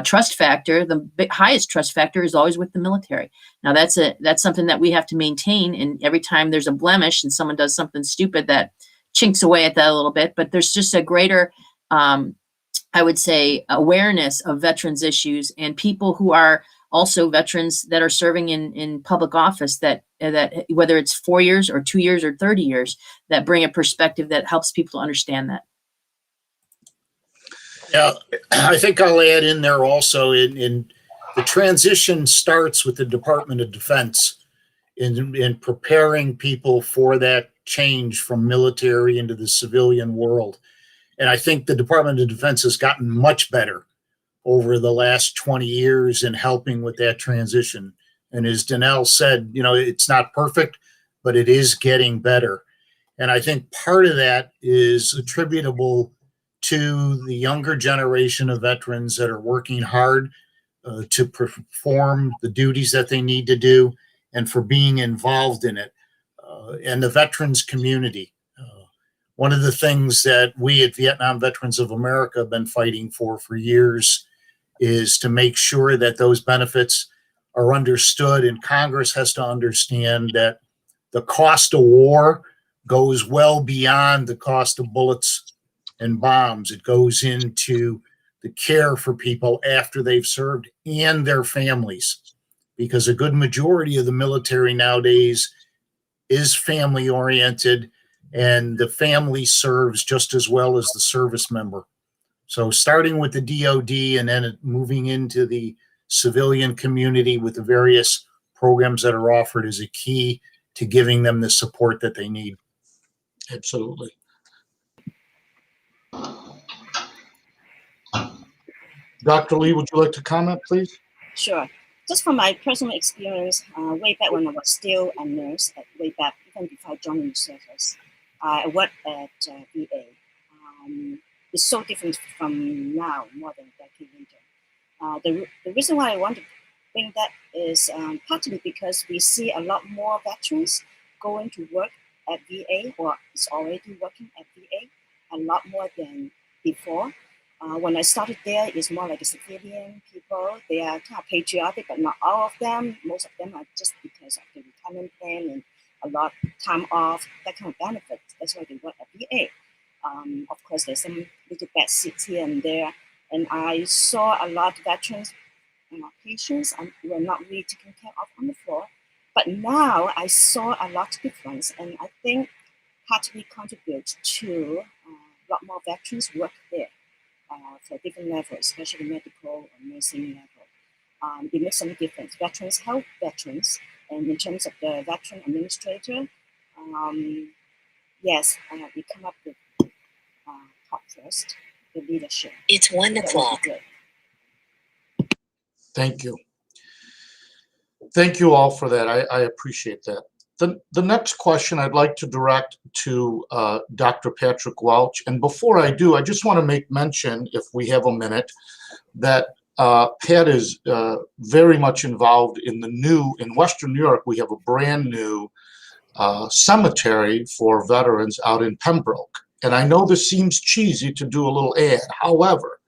trust factor. The highest trust factor is always with the military. Now that's something that we have to maintain. And every time there's a blemish and someone does something stupid, that chinks away at that a little bit. But there's just a greater, I would say, awareness of veterans issues and people who are also veterans that are serving in public office that whether it's 4 years or 2 years or 30 years, that bring a perspective that helps people understand that. Yeah, I think I'll add in there also in the transition starts with the Department of Defense in preparing people for that change from military into the civilian world. And I think the Department of Defense has gotten much better over the last 20 years in helping with that transition. And as Danielle said, it's not perfect, but it is getting better. And I think part of that is attributable to the younger generation of veterans that are working hard to perform the duties that they need to do and for being involved in it. And the veterans community. One of the things that we at Vietnam Veterans of America have been fighting for years is to make sure that those benefits are understood, and Congress has to understand that the cost of war goes well beyond the cost of bullets and bombs. It goes into the care for people after they've served and their families. because a good majority of the military nowadays is family oriented, and the family serves just as well as the service member. So starting with the DoD and then moving into the civilian community with the various programs that are offered is a key to giving them the support that they need. Absolutely. Dr. Lee, would you like to comment, please? Sure. Just from my personal experience, way back when I was still a nurse, way back even before joining the service, I worked at VA. It's so different from now, more than a decade later. The reason why I want to bring that is partly because we see a lot more veterans going to work at VA or is already working at VA, a lot more than before. When I started there, it's more like a civilian people. They are kind of patriotic, but not all of them. Most of them are just because of the retirement plan and a lot of time off, that kind of benefit. That's why they work at VA. Of course, there's some little bad seats here and there. And I saw a lot of veterans patients were not really taken care of on the floor. But now I saw a lot of difference. And I think partly contributes to a lot more veterans work there. For different levels, especially medical or nursing level. It makes some difference. Veterans help veterans, and in terms of the veteran administrator, yes, we come up with top first, the leadership. It's 1 o'clock. Thank you. Thank you all for that. I appreciate that. The next question I'd like to direct to Dr. Patrick Welch. And before I do, I just want to make mention, if we have a minute, that Pat is very much involved in Western New York, we have a brand new cemetery for veterans out in Pembroke. And I know this seems cheesy to do a little ad. However,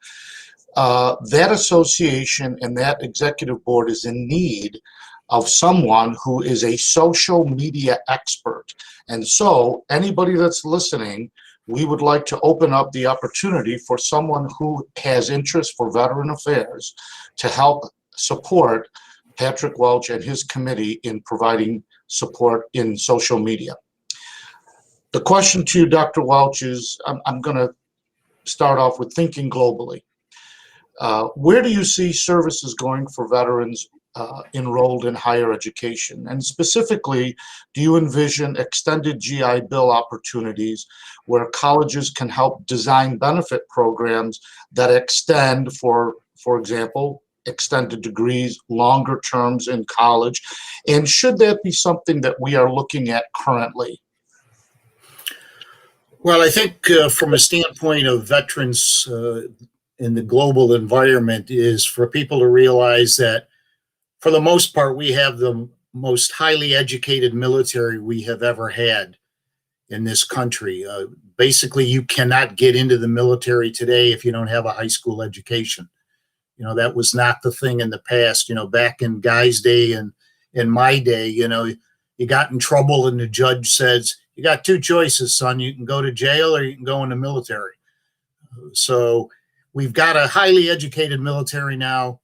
that association and that executive board is in need of someone who is a social media expert. And so anybody that's listening, we would like to open up the opportunity for someone who has interest for veteran affairs to help support Patrick Welch and his committee in providing support in social media. The question to you, Dr. Welch, is I'm going to start off with thinking globally. Where do you see services going for veterans enrolled in higher education? And specifically, do you envision extended GI Bill opportunities where colleges can help design benefit programs that extend, for example, extended degrees, longer terms in college? And should that be something that we are looking at currently? Well, I think from a standpoint of veterans in the global environment is for people to realize that for the most part, we have the most highly educated military we have ever had in this country. Basically, you cannot get into the military today if you don't have a high school education. You know, that was not the thing in the past. You know, back in Guy's day and in my day, you know, you got in trouble and the judge says, you got two choices, son. You can go to jail or you can go in the military. So we've got a highly educated military now.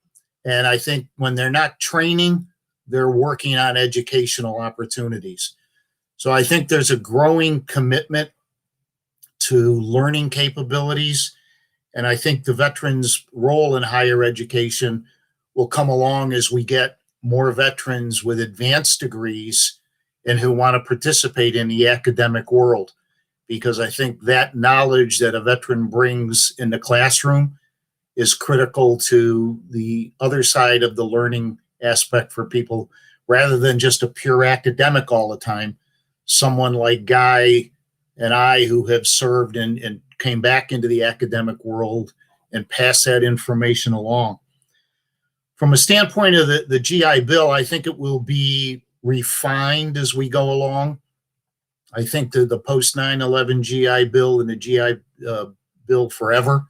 And I think when they're not training, they're working on educational opportunities. So I think there's a growing commitment to learning capabilities. And I think the veterans' role in higher education will come along as we get more veterans with advanced degrees and who want to participate in the academic world. Because I think that knowledge that a veteran brings in the classroom is critical to the other side of the learning aspect for people, rather than just a pure academic all the time. Someone like Guy and I, who have served and came back into the academic world and pass that information along. From a standpoint of the GI Bill, I think it will be refined as we go along. I think the post 9/11 GI Bill and the GI Bill forever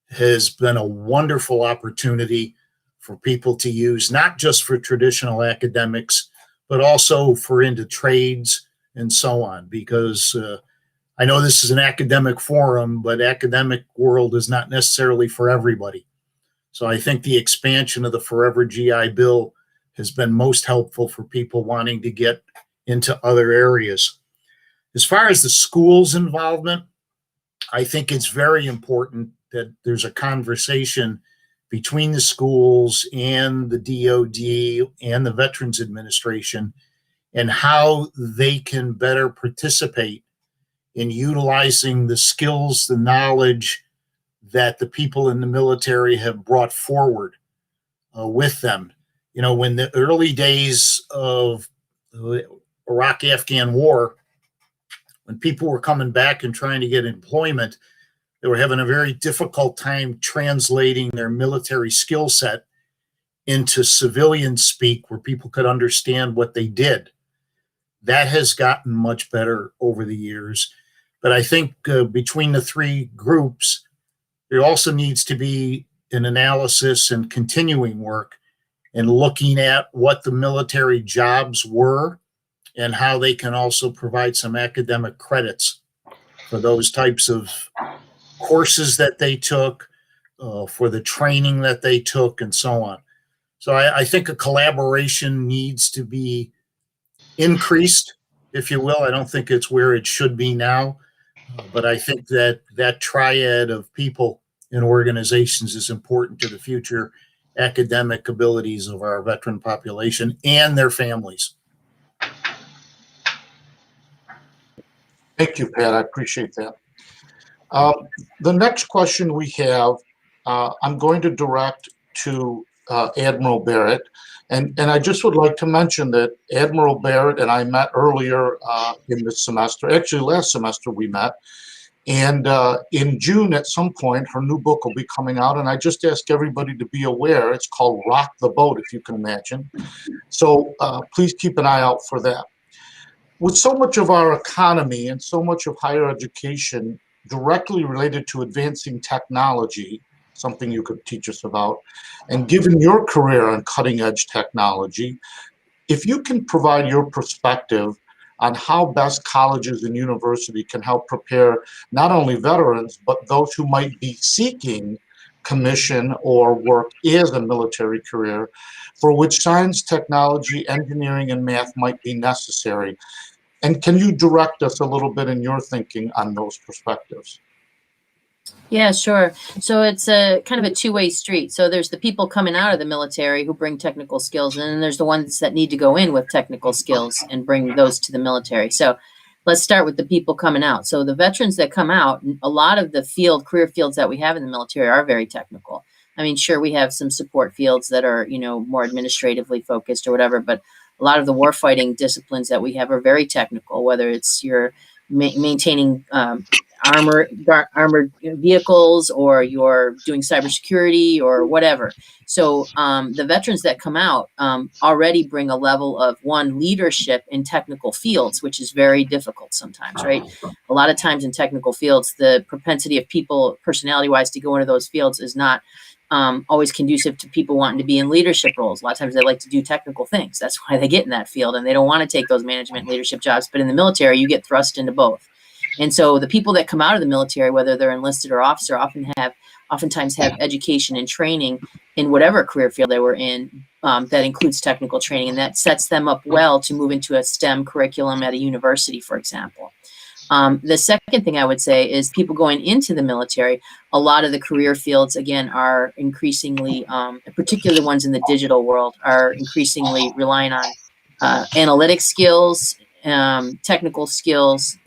has been a wonderful opportunity for people to use, not just for traditional academics, but also for into trades and so on. Because I know this is an academic forum, but academic world is not necessarily for everybody. So I think the expansion of the Forever GI Bill has been most helpful for people wanting to get into other areas. As far as the school's involvement, I think it's very important that there's a conversation between the schools and the DOD and the Veterans Administration and how they can better participate in utilizing the skills, the knowledge that the people in the military have brought forward with them. You know, when the early days of the Iraq-Afghan war, when people were coming back and trying to get employment, they were having a very difficult time translating their military skill set into civilian speak where people could understand what they did. That has gotten much better over the years. But I think between the three groups, there also needs to be an analysis and continuing work and looking at what the military jobs were and how they can also provide some academic credits for those types of courses that they took, for the training that they took, and so on. So I think a collaboration needs to be increased, if you will. I don't think it's where it should be now, but I think that that triad of people and organizations is important to the future academic abilities of our veteran population and their families. Thank you, Pat. I appreciate that. The next question we have, I'm going to direct to Admiral Barrett. And I just would like to mention that Admiral Barrett and I met earlier in the semester. Actually, last semester we met. And in June, at some point, her new book will be coming out. And I just ask everybody to be aware. It's called Rock the Boat, if you can imagine. So please keep an eye out for that. With so much of our economy and so much of higher education directly related to advancing technology, something you could teach us about, and given your career on cutting edge technology, if you can provide your perspective on how best colleges and universities can help prepare not only veterans, but those who might be seeking commission or work as a military career, for which science, technology, engineering, and math might be necessary. And can you direct us a little bit in your thinking on those perspectives? Yeah, sure. So it's a kind of a two-way street. So there's the people coming out of the military who bring technical skills, and then there's the ones that need to go in with technical skills and bring those to the military. So let's start with the people coming out. So the veterans that come out, a lot of the career fields that we have in the military are very technical. I mean, sure, we have some support fields that are, more administratively focused or whatever, but a lot of the warfighting disciplines that we have are very technical, whether it's you're maintaining armored vehicles or you're doing cybersecurity or whatever. So the veterans that come out already bring a level of leadership in technical fields, which is very difficult sometimes, right? A lot of times in technical fields, the propensity of people personality-wise to go into those fields is not always conducive to people wanting to be in leadership roles. A lot of times they like to do technical things. That's why they get in that field, and they don't want to take those management leadership jobs. But in the military, you get thrust into both. And so the people that come out of the military, whether they're enlisted or officer, oftentimes have education and training in whatever career field they were in that includes technical training, and that sets them up well to move into a STEM curriculum at a university, for example. The second thing I would say is people going into the military, a lot of the career fields, again, are increasingly, particularly the ones in the digital world, are increasingly relying on analytic skills, technical skills,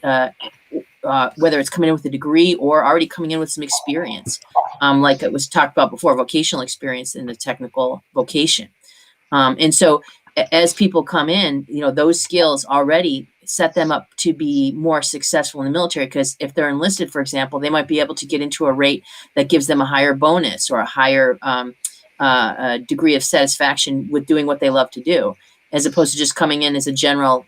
whether it's coming in with a degree or already coming in with some experience, like it was talked about before, vocational experience in the technical vocation. And so as people come in, those skills already set them up to be more successful in the military, because if they're enlisted, for example, they might be able to get into a rate that gives them a higher bonus or a higher degree of satisfaction with doing what they love to do, as opposed to just coming in as a general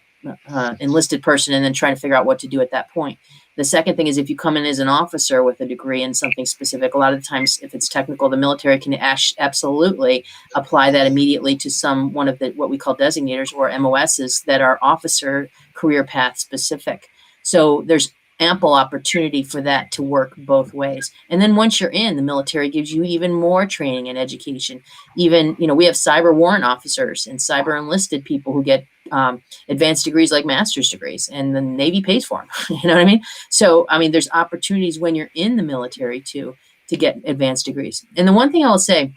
enlisted person and then trying to figure out what to do at that point. The second thing is, if you come in as an officer with a degree in something specific, a lot of the times, if it's technical, the military can absolutely apply that immediately to one of the what we call designators or MOSs that are officer career path specific. So there's ample opportunity for that to work both ways. And then once you're in, the military gives you even more training and education. Even, we have cyber warrant officers and cyber enlisted people who get advanced degrees like master's degrees, and the Navy pays for them. You know what I mean? So, there's opportunities when you're in the military to get advanced degrees. And the one thing I will say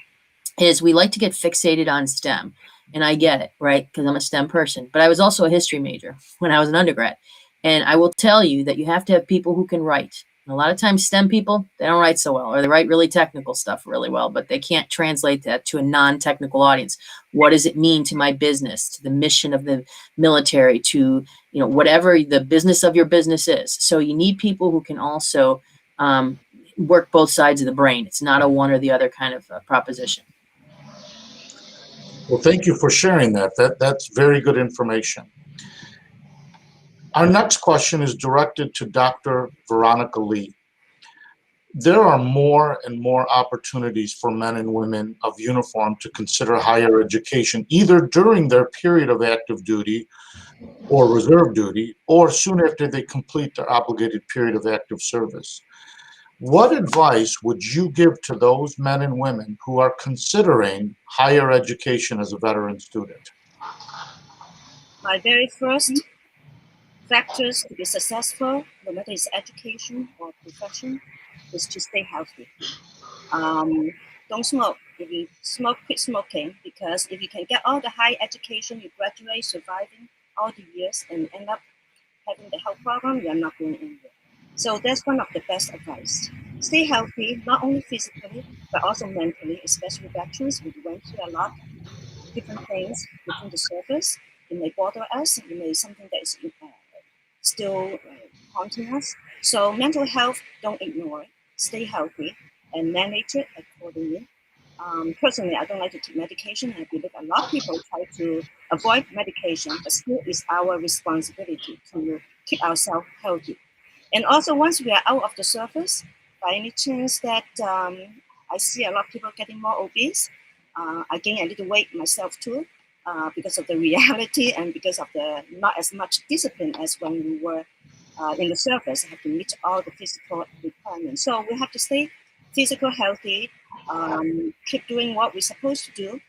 is we like to get fixated on STEM. And I get it, right? Because I'm a STEM person. But I was also a history major when I was an undergrad. And I will tell you that you have to have people who can write. And a lot of times STEM people, they don't write so well, or they write really technical stuff really well, but they can't translate that to a non-technical audience. What does it mean to my business, to the mission of the military, to whatever the business of your business is? So you need people who can also work both sides of the brain. It's not a one or the other kind of proposition. Well, thank you for sharing that. That's very good information. Our next question is directed to Dr. Veronica Lee. There are more and more opportunities for men and women of uniform to consider higher education, either during their period of active duty or reserve duty, or soon after they complete their obligated period of active service. What advice would you give to those men and women who are considering higher education as a veteran student? My very first factors to be successful, no matter it's education or profession, is to stay healthy. Don't smoke. If you smoke, quit smoking, because if you can get all the high education, you graduate, surviving all the years, and end up having the health problem, you're not going anywhere. So that's one of the best advice. Stay healthy, not only physically, but also mentally, especially veterans. We went through a lot of different things within the service. It may bother us, it may be something that is still haunting us. So mental health, don't ignore it. Stay healthy and manage it accordingly. Personally, I don't like to take medication. I believe a lot of people try to avoid medication, but still it's our responsibility to keep ourselves healthy. And also, once we are out of the service, by any chance that I see a lot of people getting more obese, I gain a little weight myself too, because of the reality and because of the not as much discipline as when we were in the service. I have to meet all the physical requirements. So we have to stay physical healthy, keep doing what we're supposed to do.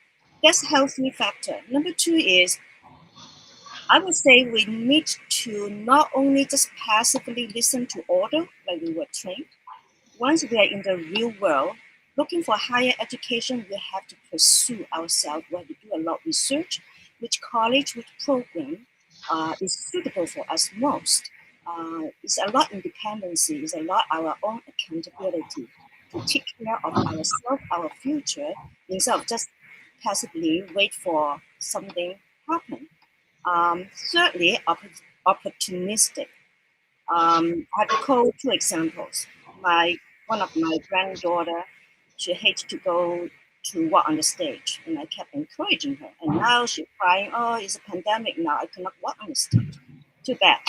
That's a healthy factor. Number two is, I would say we need to not only just passively listen to order like we were trained. Once we are in the real world, looking for higher education, we have to pursue ourselves. We have to do a lot of research, which college, which program is suitable for us most. It's a lot independency, it's a lot our own accountability to take care of ourselves, our future, instead of just passively wait for something happen. Thirdly, opportunistic. I have to quote two examples. One of my granddaughter, she hates to go to walk on the stage, and I kept encouraging her. And now she's crying, oh, it's a pandemic now, I cannot walk on the stage. Too bad.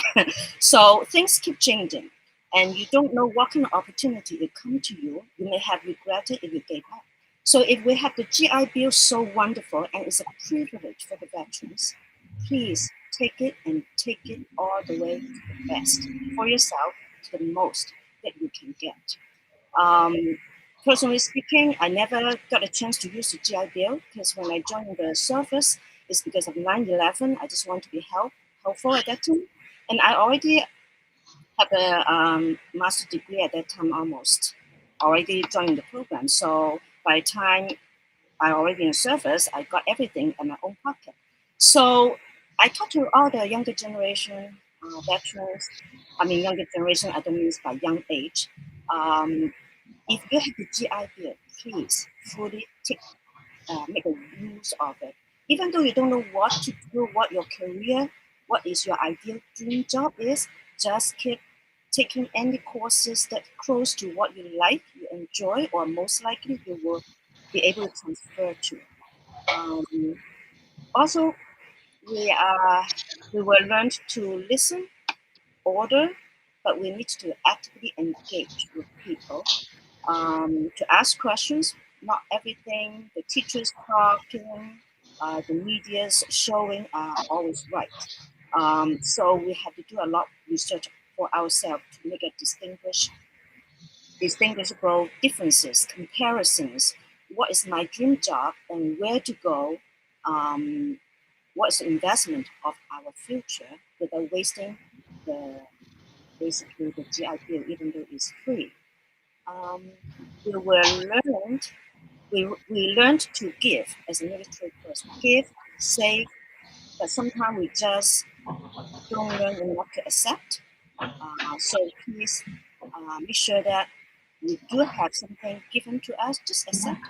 So things keep changing, and you don't know what kind of opportunity will come to you. You may have regretted if you gave up. So if we have the GI Bill so wonderful, and it's a privilege for the veterans, please take it and take it all the way to the best for yourself, to the most that you can get. Personally speaking, I never got a chance to use the GI Bill, because when I joined the service, it's because of 9/11. I just want to be helpful at that time. And I already have a master's degree at that time, almost. Already joined the program. So by the time I already in service, I got everything in my own pocket. So I talk to all the younger generation veterans. I mean, younger generation, I don't mean by young age. If you have the GI Bill, please fully make a use of it. Even though you don't know what to do, what your career, what is your ideal dream job is, just keep taking any courses that close to what you like, you enjoy, or most likely you will be able to transfer to. Also, we will learn to listen, order, but we need to actively engage with people, to ask questions. Not everything the teachers talking, the media's showing are always right. So we have to do a lot of research for ourselves to make a distinguishable differences, comparisons. What is my dream job and where to go? What is the investment of our future without wasting basically the GI Bill, even though it's free. We learned to give as a military person, give, save, but sometimes we just don't learn enough to accept. So please make sure that we do have something given to us, just accept.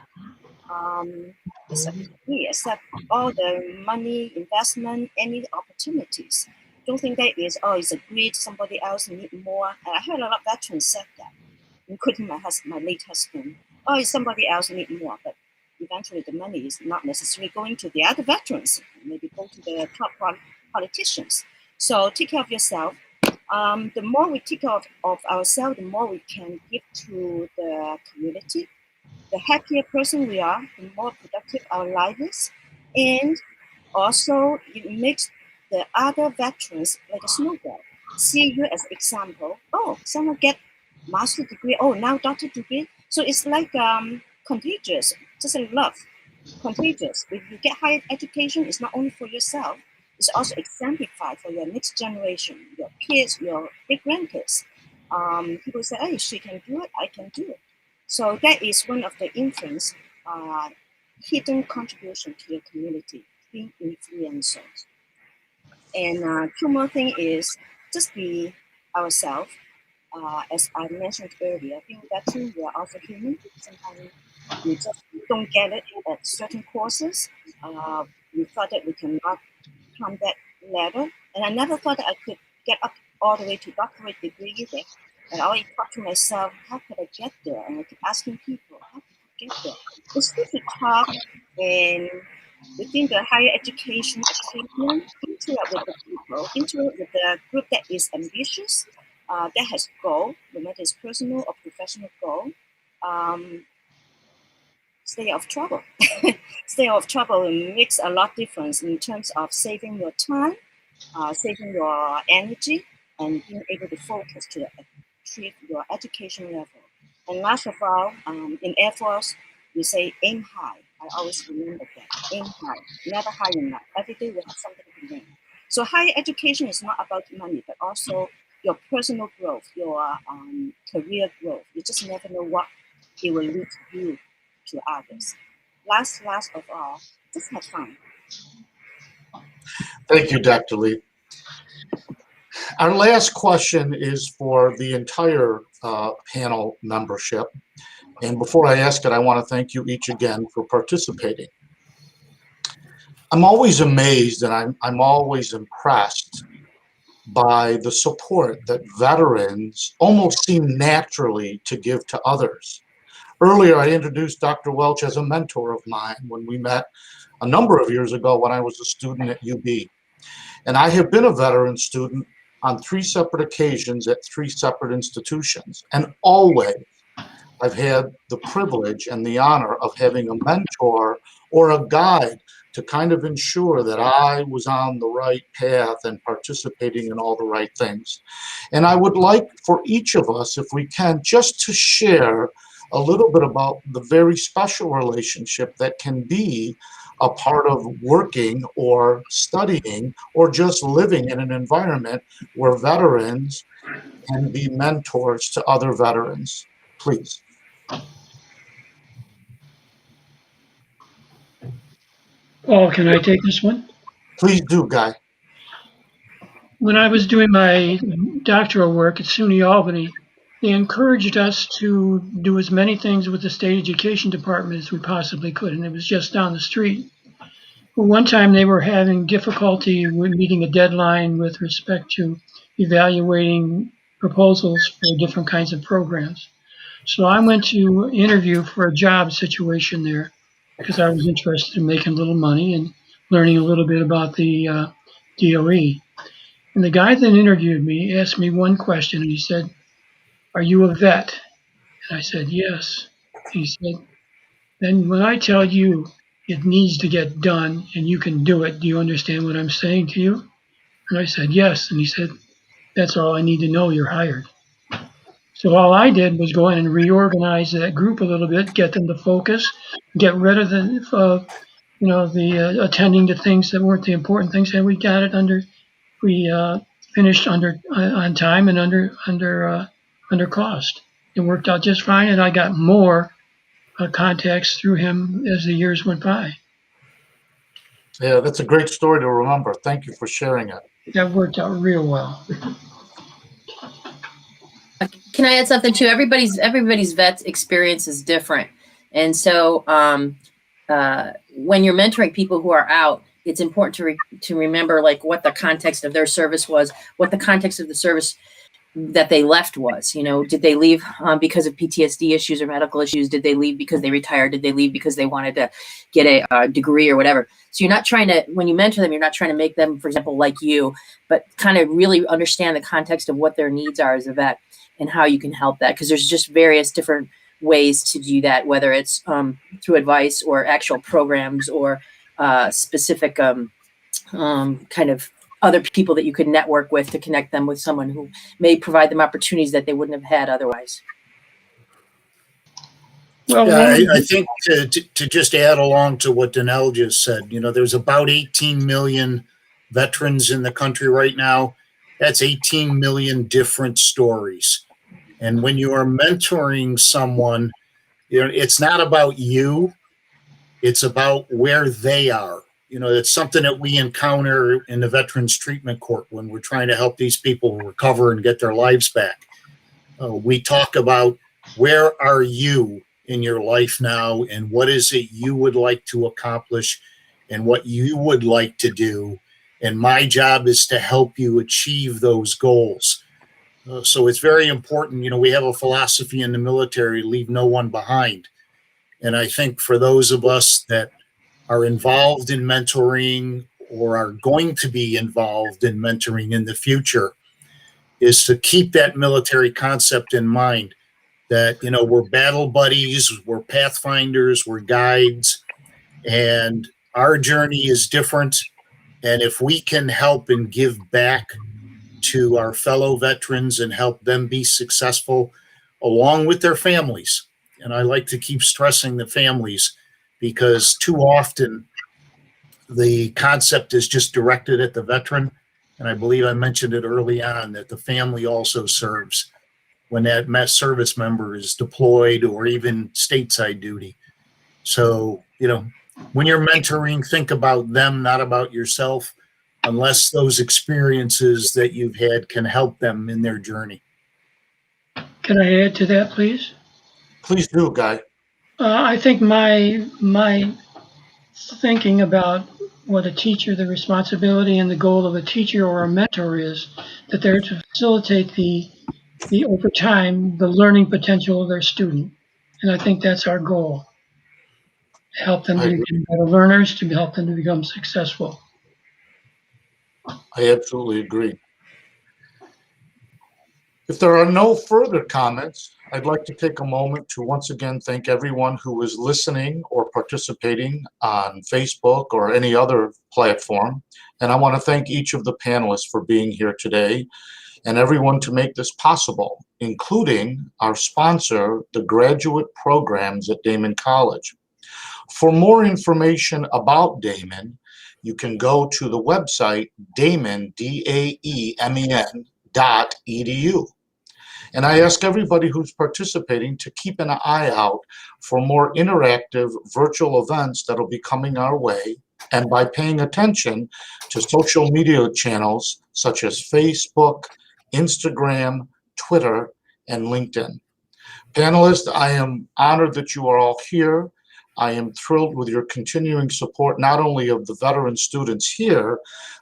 Accept free, accept all the money, investment, any opportunities. Don't think that it's a greed, somebody else need more. And I heard a lot of veterans said that, including my late husband. It's somebody else need more, but eventually the money is not necessarily going to the other veterans, maybe go to the top politicians. So take care of yourself. The more we take care of ourselves, the more we can give to the community. The happier person we are, the more productive our life is. And also it makes the other veterans like a snowball. See you as example. Someone get master degree. Now doctor degree. So it's like contagious, just like love. Contagious. If you get higher education, it's not only for yourself, it's also exemplified for your next generation, your peers, your great grandkids. People say, hey, she can do it, I can do it. So that is one of the influence, hidden contribution to your community, being influencers. And two more thing is just be ourselves. As I mentioned earlier, being veteran, we are also human. Sometimes we just don't get it at certain courses. We thought that we cannot climb that ladder. And I never thought that I could get up all the way to doctorate degree either. And I always thought to myself, how could I get there? And I keep asking people, how could I get there? It's good to talk and within the higher education achievement, interact with the people, interact with the group that is ambitious, that has goal, no matter it's personal or professional goal. Stay out of trouble. Stay out of trouble makes a lot of difference in terms of saving your time, saving your energy, and being able to focus to achieve your education level. And last of all, in Air Force, we say aim high. I always remember that. Aim high, never high enough. Every day we have something to learn. So higher education is not about money, but also your personal growth, your career growth. You just never know what it will lead you to others. Last of all, just have fun. Thank you, Dr. Lee. Our last question is for the entire panel membership. And before I ask it, I want to thank you each again for participating. I'm always amazed and I'm always impressed by the support that veterans almost seem naturally to give to others. Earlier, I introduced Dr. Welch as a mentor of mine when we met a number of years ago when I was a student at UB. And I have been a veteran student on 3 separate occasions at 3 separate institutions. And always, I've had the privilege and the honor of having a mentor or a guide to kind of ensure that I was on the right path and participating in all the right things. And I would like for each of us, if we can, just to share a little bit about the very special relationship that can be a part of working or studying or just living in an environment where veterans can be mentors to other veterans. Please. Paul, can I take this one? Please do, Guy. When I was doing my doctoral work at SUNY Albany, they encouraged us to do as many things with the state education department as we possibly could, and it was just down the street. But one time they were having difficulty with meeting a deadline with respect to evaluating proposals for different kinds of programs. So I went to interview for a job situation there because I was interested in making a little money and learning a little bit about the DOE. And the guy that interviewed me asked me one question, and he said, "Are you a vet?" And I said, "Yes." And he said, "Then when I tell you it needs to get done and you can do it, do you understand what I'm saying to you?" And I said, "Yes." And he said, That's all I need to know. You're hired. So all I did was go in and reorganize that group a little bit, get them to focus, get rid of the attending to things that weren't the important things, and we got it under. We finished on time and under cost. It worked out just fine, and I got more contacts through him as the years went by. Yeah, that's a great story to remember. Thank you for sharing it. That worked out real well. Can I add something too? Everybody's vet experience is different, and so when you're mentoring people who are out, it's important to remember like what the context of their service was, what the context of the service that they left was. You know, did they leave because of PTSD issues or medical issues? Did they leave because they retired? Did they leave because they wanted to get a degree or whatever? So you're not trying to, when you mentor them, you're not trying to make them, for example, like you, but kind of really understand the context of what their needs are as a vet and how you can help that. Because there's just various different ways to do that, whether it's through advice or actual programs or specific kind of other people that you could network with to connect them with someone who may provide them opportunities that they wouldn't have had otherwise. Well, Yeah, I think to just add along to what Danielle just said, you know, there's about 18 million veterans in the country right now. That's 18 million different stories. And when you are mentoring someone, you know, it's not about you, it's about where they are. You know, it's something that we encounter in the Veterans Treatment Court when we're trying to help these people recover and get their lives back. We talk about where are you in your life now and what is it you would like to accomplish and what you would like to do. And my job is to help you achieve those goals. So it's very important. You know, we have a philosophy in the military, leave no one behind. And I think for those of us that are involved in mentoring or are going to be involved in mentoring in the future is to keep that military concept in mind that, you know, we're battle buddies, we're pathfinders, we're guides, and our journey is different. And if we can help and give back to our fellow veterans and help them be successful along with their families, and I like to keep stressing the families, because too often the concept is just directed at the veteran. And I believe I mentioned it early on that the family also serves when that service member is deployed or even stateside duty. So, you know, when you're mentoring, think about them, not about yourself, unless those experiences that you've had can help them in their journey. can I add to that, please? Please do, Guy. I think my thinking about what a teacher, the responsibility and the goal of a teacher or a mentor is that they're to facilitate the over time, the learning potential of their student. And I think that's our goal. To help them to become better learners, to help them to become successful. I absolutely agree. If there are no further comments, I'd like to take a moment to once again thank everyone who is listening or participating on Facebook or any other platform. And I want to thank each of the panelists for being here today and everyone to make this possible, including our sponsor, the graduate programs at Daemen College. For more information about Daemen, you can go to the website Daemen, DAEMEN.edu. And I ask everybody who's participating to keep an eye out for more interactive virtual events that'll be coming our way, and by paying attention to social media channels such as Facebook, Instagram, Twitter, and LinkedIn. Panelists, I am honored that you are all here. I am thrilled with your continuing support, not only of the veteran students here,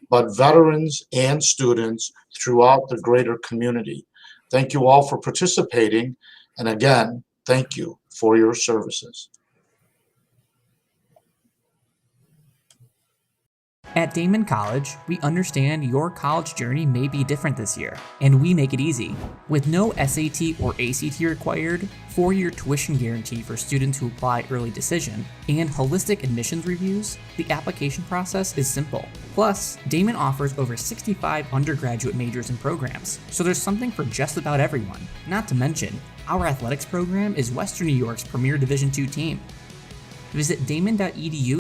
but veterans and students throughout the greater community. Thank you all for participating. And again, thank you for your services. At Daemen College, we understand your college journey may be different this year, and we make it easy. With no SAT or ACT required, 4-year tuition guarantee for students who apply early decision, and holistic admissions reviews, the application process is simple. Plus, Damon offers over 65 undergraduate majors and programs, so there's something for just about everyone. Not to mention, our athletics program is Western New York's premier Division II team. Visit daemen.edu